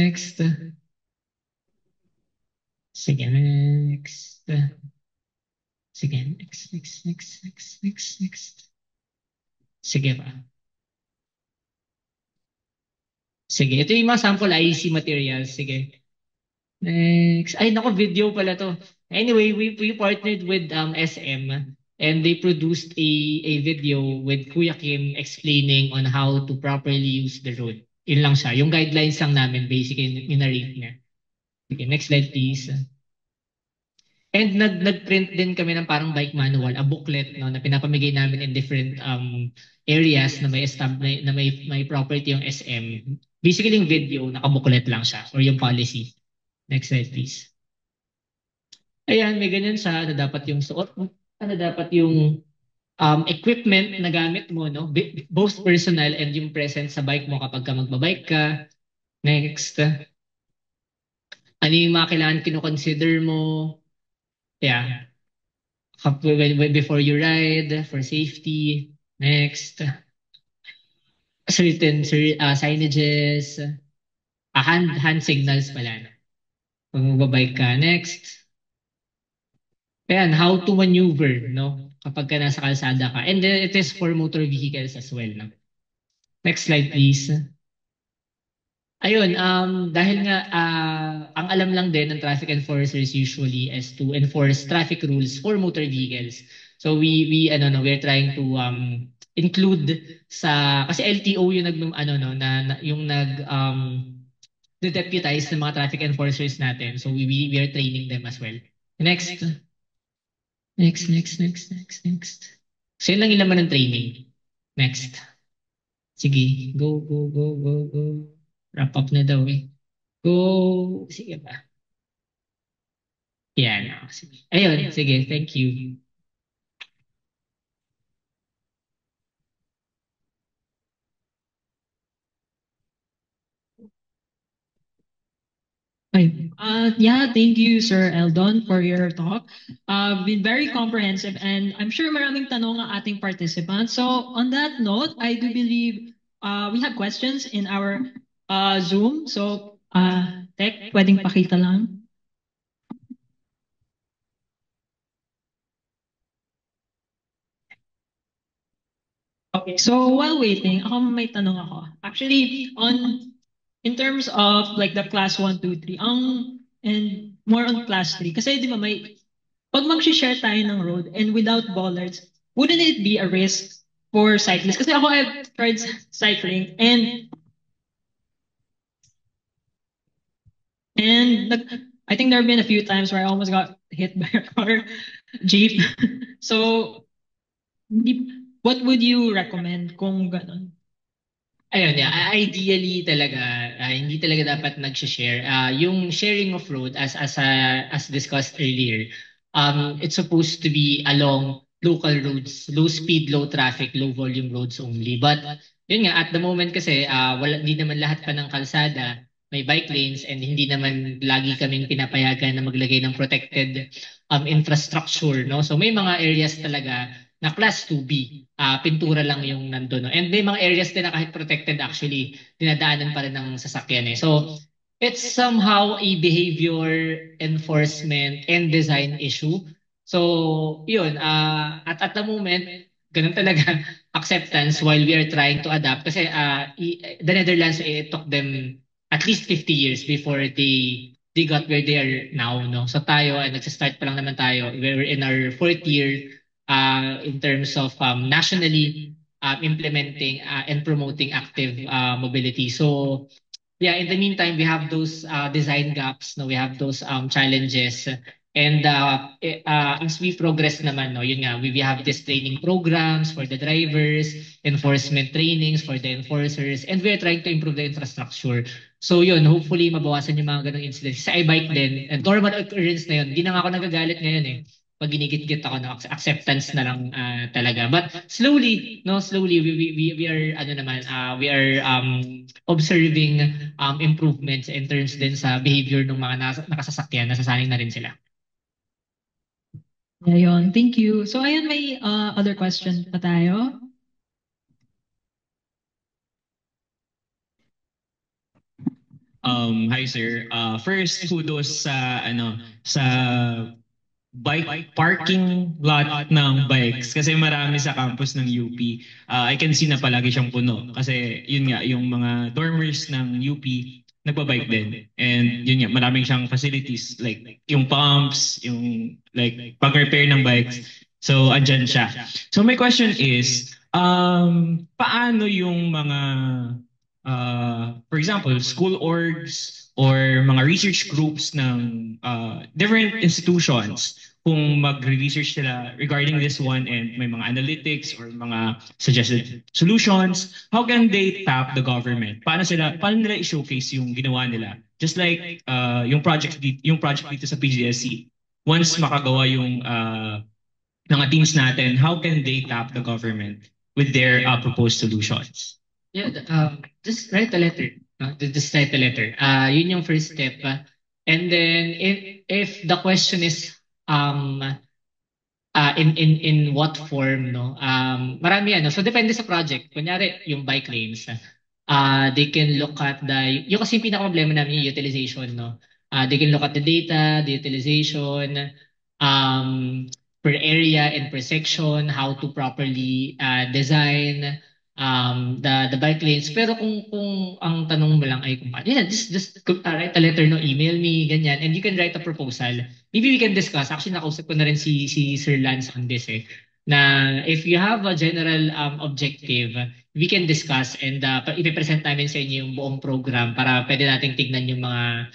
Sige, next. Sige, next. Sige pa. Sige, ito yung mga sample IEC materials. Sige. Next. Ay, nako, video pala to. Anyway, we partnered with SM and they produced a video with Kuya Kim explaining on how to properly use the road. Yun lang siya. Yung guidelines lang namin, basically, minarate niya. Sige, next slide, please. And nag-print din kami ng parang bike manual, a booklet, no, na pinapamigay namin in different areas na may property yung SM. Basically yung video, naka-booklet lang siya or yung policy. Next slide, please. Ayan, may ganyan siya na dapat yung suot mo, na dapat yung equipment na gamit mo, no? Both personal and yung present sa bike mo kapag ka magbabike ka. Next. Ano yung mga kailangan kino-consider mo? Yeah. Before you ride, for safety. Next. Certain signages. Hand signals pala. No? Kung magbabike ka. Next. Ayan, how to maneuver, no? Kapag ka nasa kalsada ka. And then it is for motor vehicles as well, no? Next slide, please. Ayun, dahil nga ang alam lang din ng traffic enforcers usually is to enforce traffic rules for motor vehicles. So we're trying to include sa kasi LTO yung yung deputize ng mga traffic enforcers natin. So we are training them as well. Next. Next. So yun lang yung laman ng training. Next. Sige, go. Wrap up na daw eh. Go. Sige ba? Yan. Sige. Ayun, sige. Thank you. Yeah, thank you, Sir Eldon, for your talk. Been very comprehensive and I'm sure maraming tanong ang ating participants. So on that note, I do believe we have questions in our Zoom. So, Tech, pwedeng pakita lang. Okay, so while waiting, ako may tanong ako. Actually, in terms of like the class 1, 2, 3, and more on class 3, kasi di ba pag mag-share tayo ng road and without bollards, wouldn't it be a risk for cyclists? Kasi ako, I've tried cycling and I think there have been a few times where I almost got hit by a car, jeep. So, what would you recommend kung ganon? Ayun, yeah. Ideally talaga, hindi talaga dapat nag-share. Yung sharing of road as discussed earlier, it's supposed to be along local roads, low speed, low traffic, low volume roads only. But yun nga, at the moment kasi hindi naman lahat pa ng kalsada may bike lanes and hindi naman lagi kaming pinapayagan na maglagay ng protected infrastructure, no? So may mga areas talaga na class 2B, pintura lang yung nandun. No? And may mga areas din na kahit protected actually, dinadaanan pa rin ng sasakyan eh. So, it's somehow a behavior enforcement and design issue. So, yun, at the moment, ganun talaga acceptance while we are trying to adapt. Kasi the Netherlands, it took them at least 50 years before they got where they are now. No? So tayo, nagsistart pa lang naman tayo. We're in our fourth year in terms of nationally implementing and promoting active mobility. So yeah, in the meantime, we have those design gaps, no, we have those challenges, And as we progress naman, no, yun nga, we have this training programs for the drivers, enforcement trainings for the enforcers, and we're trying to improve the infrastructure. So yun, hopefully mabawasan yung mga ganong incidents. Sa e-bike din, and normal occurrence na yun. Hindi na nga ako nagagalit ngayon eh. Pag ginigit-git ako na acceptance na lang talaga. But slowly, no, slowly we are ano naman, we are observing improvements in terms din sa behavior ng mga nakasasakyan, nasasanay na rin sila. Ayun, thank you. So ayun, may other question pa tayo. Hi sir. First kudos sa sa bike parking lot ng bikes kasi marami sa campus ng UP. I can see na palagi siyang puno kasi yun nga yung mga dormers ng UP nagbabike din. And yun nga maraming siyang facilities like yung pumps, yung like pag-repair ng bikes. So andyan siya. So my question is paano yung mga for example, school orgs or mga research groups ng different institutions kung mag-research sila regarding this one and may mga analytics or mga suggested solutions, how can they tap the government? Paano nila i-showcase yung ginawa nila? Just like yung project dito sa PGSC. Once makagawa yung mga teams natin, how can they tap the government with their proposed solutions? Yeah, just write a letter. Just write a letter. Yun yung first step. And then if the question is in what form, no? Marami yan. No? So depende sa project. Kunyari, yung bike lanes, they can look at yung kasi yung pinaka-problema namin yung utilization, no? They can look at the data, the utilization, per area and per section, how to properly design the bike lanes. Pero kung ang tanong mo lang ay kung yeah, just write a letter, no, email me, ganyan, and you can write a proposal. Maybe we can discuss. Actually, nakausap ko na rin si Sir Lance on this eh. Na if you have a general objective, we can discuss and ipipresent namin sa inyo yung buong program para pwede nating tignan yung mga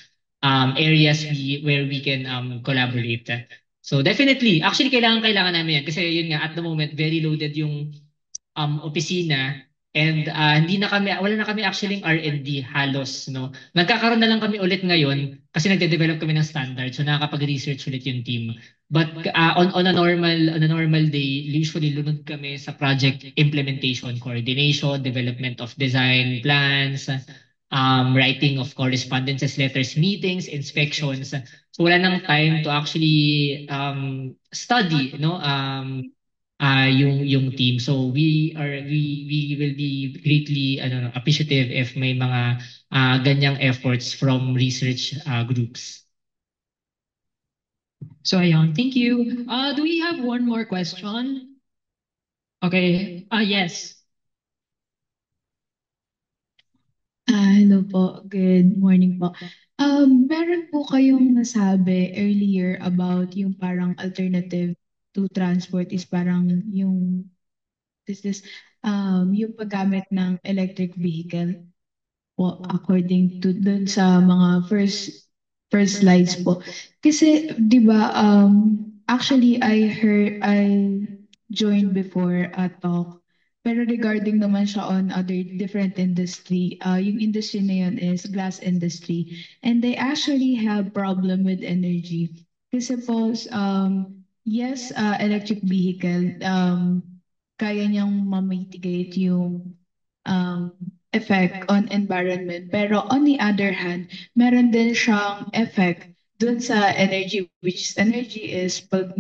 areas where we can collaborate. So definitely, actually kailangan namin yan kasi yun nga at the moment very loaded yung opisina and wala na kami actually yung R&D halos, no. Nagkakaroon na lang kami ulit ngayon kasi nagde-develop kami ng standard so nakakapag-research ulit yung team. But on a normal day, usually lunod kami sa project implementation, coordination, development of design plans, writing of correspondences, letters, meetings, inspections. So wala nang time to actually study, no, yung team. So we will be greatly appreciative if may mga ganyang efforts from research groups. So ayun, thank you. Do we have one more question? Okay. Yes. Hello po. Good morning po. Meron po kayong nasabi earlier about yung parang alternative to transport is parang yung yung paggamit ng electric vehicle po according to dun sa mga first slides po. Kasi 'di ba actually I joined before a talk pero regarding naman siya on other different industry, yung industry na yun is glass industry. And they actually have problem with energy. Kasi po, yes, electric vehicle, kaya niyang mamitigate yung effect on environment. Pero on the other hand, meron din siyang effect dun sa energy, which energy is pag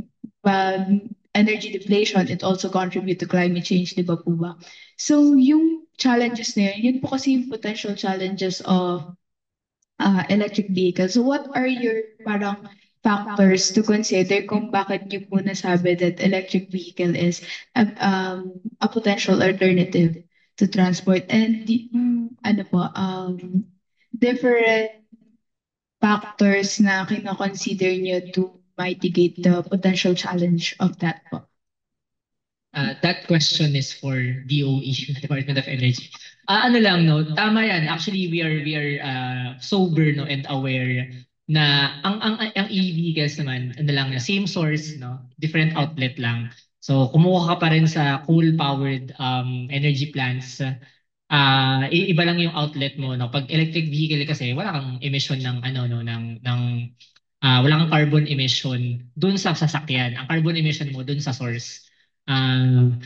energy deflation, it also contribute to climate change, di ba po ba? So, yung challenges na yun po kasi yung potential challenges of electric vehicles. So, what are your parang factors to consider kung bakit niyo po nasabi that electric vehicle is a potential alternative to transport? And different factors na kino-consider niyo to mitigate the potential challenge of that po? That question is for DOE, Department of Energy. Ano lang, no, tama yan. Actually, we are sober, no, and aware na ang EV vehicles naman ano lang same source no, different outlet lang. So kumuha ka pa rin sa coal powered energy plants. Iba lang yung outlet mo no. Pag electric vehicle kasi wala kang emission ng ano no ng wala kang carbon emission dun sa sasakyan. Ang carbon emission mo dun sa source. Um,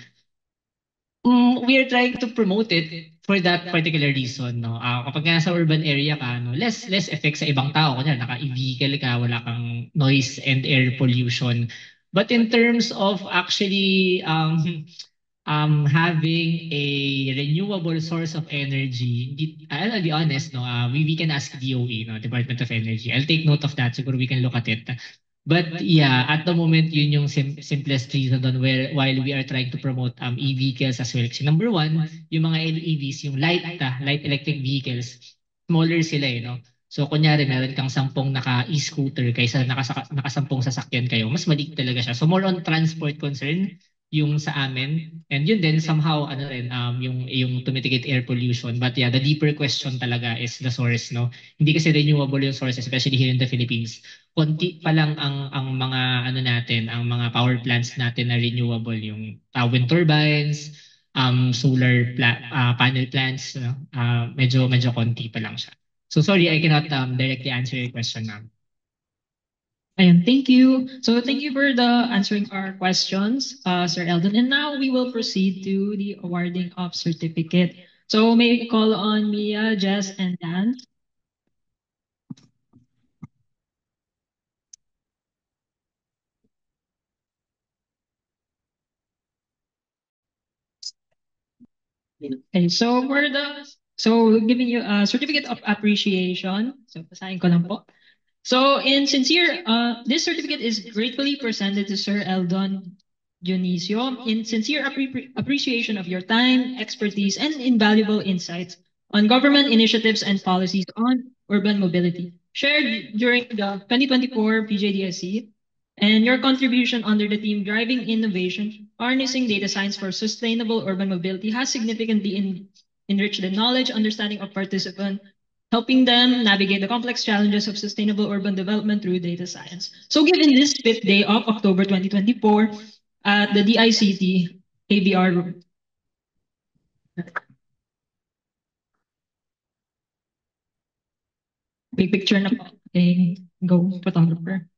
we are trying to promote it for that particular reason, no? Kapag nasa urban area ka, no, less effect sa ibang tao. Kunyari, naka-vehicle ka, wala kang noise and air pollution. But in terms of actually having a renewable source of energy, I'll be honest, no, we can ask DOE, no, Department of Energy. I'll take note of that. Siguro we can look at it. But yeah, at the moment, yun yung simplest reason on while we are trying to promote e-vehicles as well. Kasi number one, yung mga LEVs, yung light electric vehicles, smaller sila eh, no? So kunyari meron kang 10 naka-e-scooter kaysa nakasampung sasakyan kayo, mas maliit talaga siya. So more on transport concern yung sa amin. And yun din somehow ano rin yung to mitigate air pollution. But yeah, the deeper question talaga is the source, no? Hindi kasi renewable yung source, especially here in the Philippines. Konti pa lang ang mga ano natin, ang mga power plants natin na renewable, yung wind turbines, panel plants, no? Medyo konti pa lang siya. So sorry, I cannot directly answer your question, ma'am. Ayun, thank you. So thank you for the answering our questions, Sir Eldon. And now we will proceed to the awarding of certificate. So may we call on Mia, Jess, and Dan. Okay, so giving you a certificate of appreciation. So basahin ko lang po. So this certificate is gratefully presented to Sir Eldon Dionisio in sincere appreciation of your time, expertise, and invaluable insights on government initiatives and policies on urban mobility shared during the 2024 PJDSC and your contribution under the theme Driving Innovation, Harnessing Data Science for Sustainable Urban Mobility has significantly enriched the knowledge, understanding of participants, helping them navigate the complex challenges of sustainable urban development through data science. So given this fifth day of October 2024 at the DICT ABR room. Big picture na po. Okay, go photographer.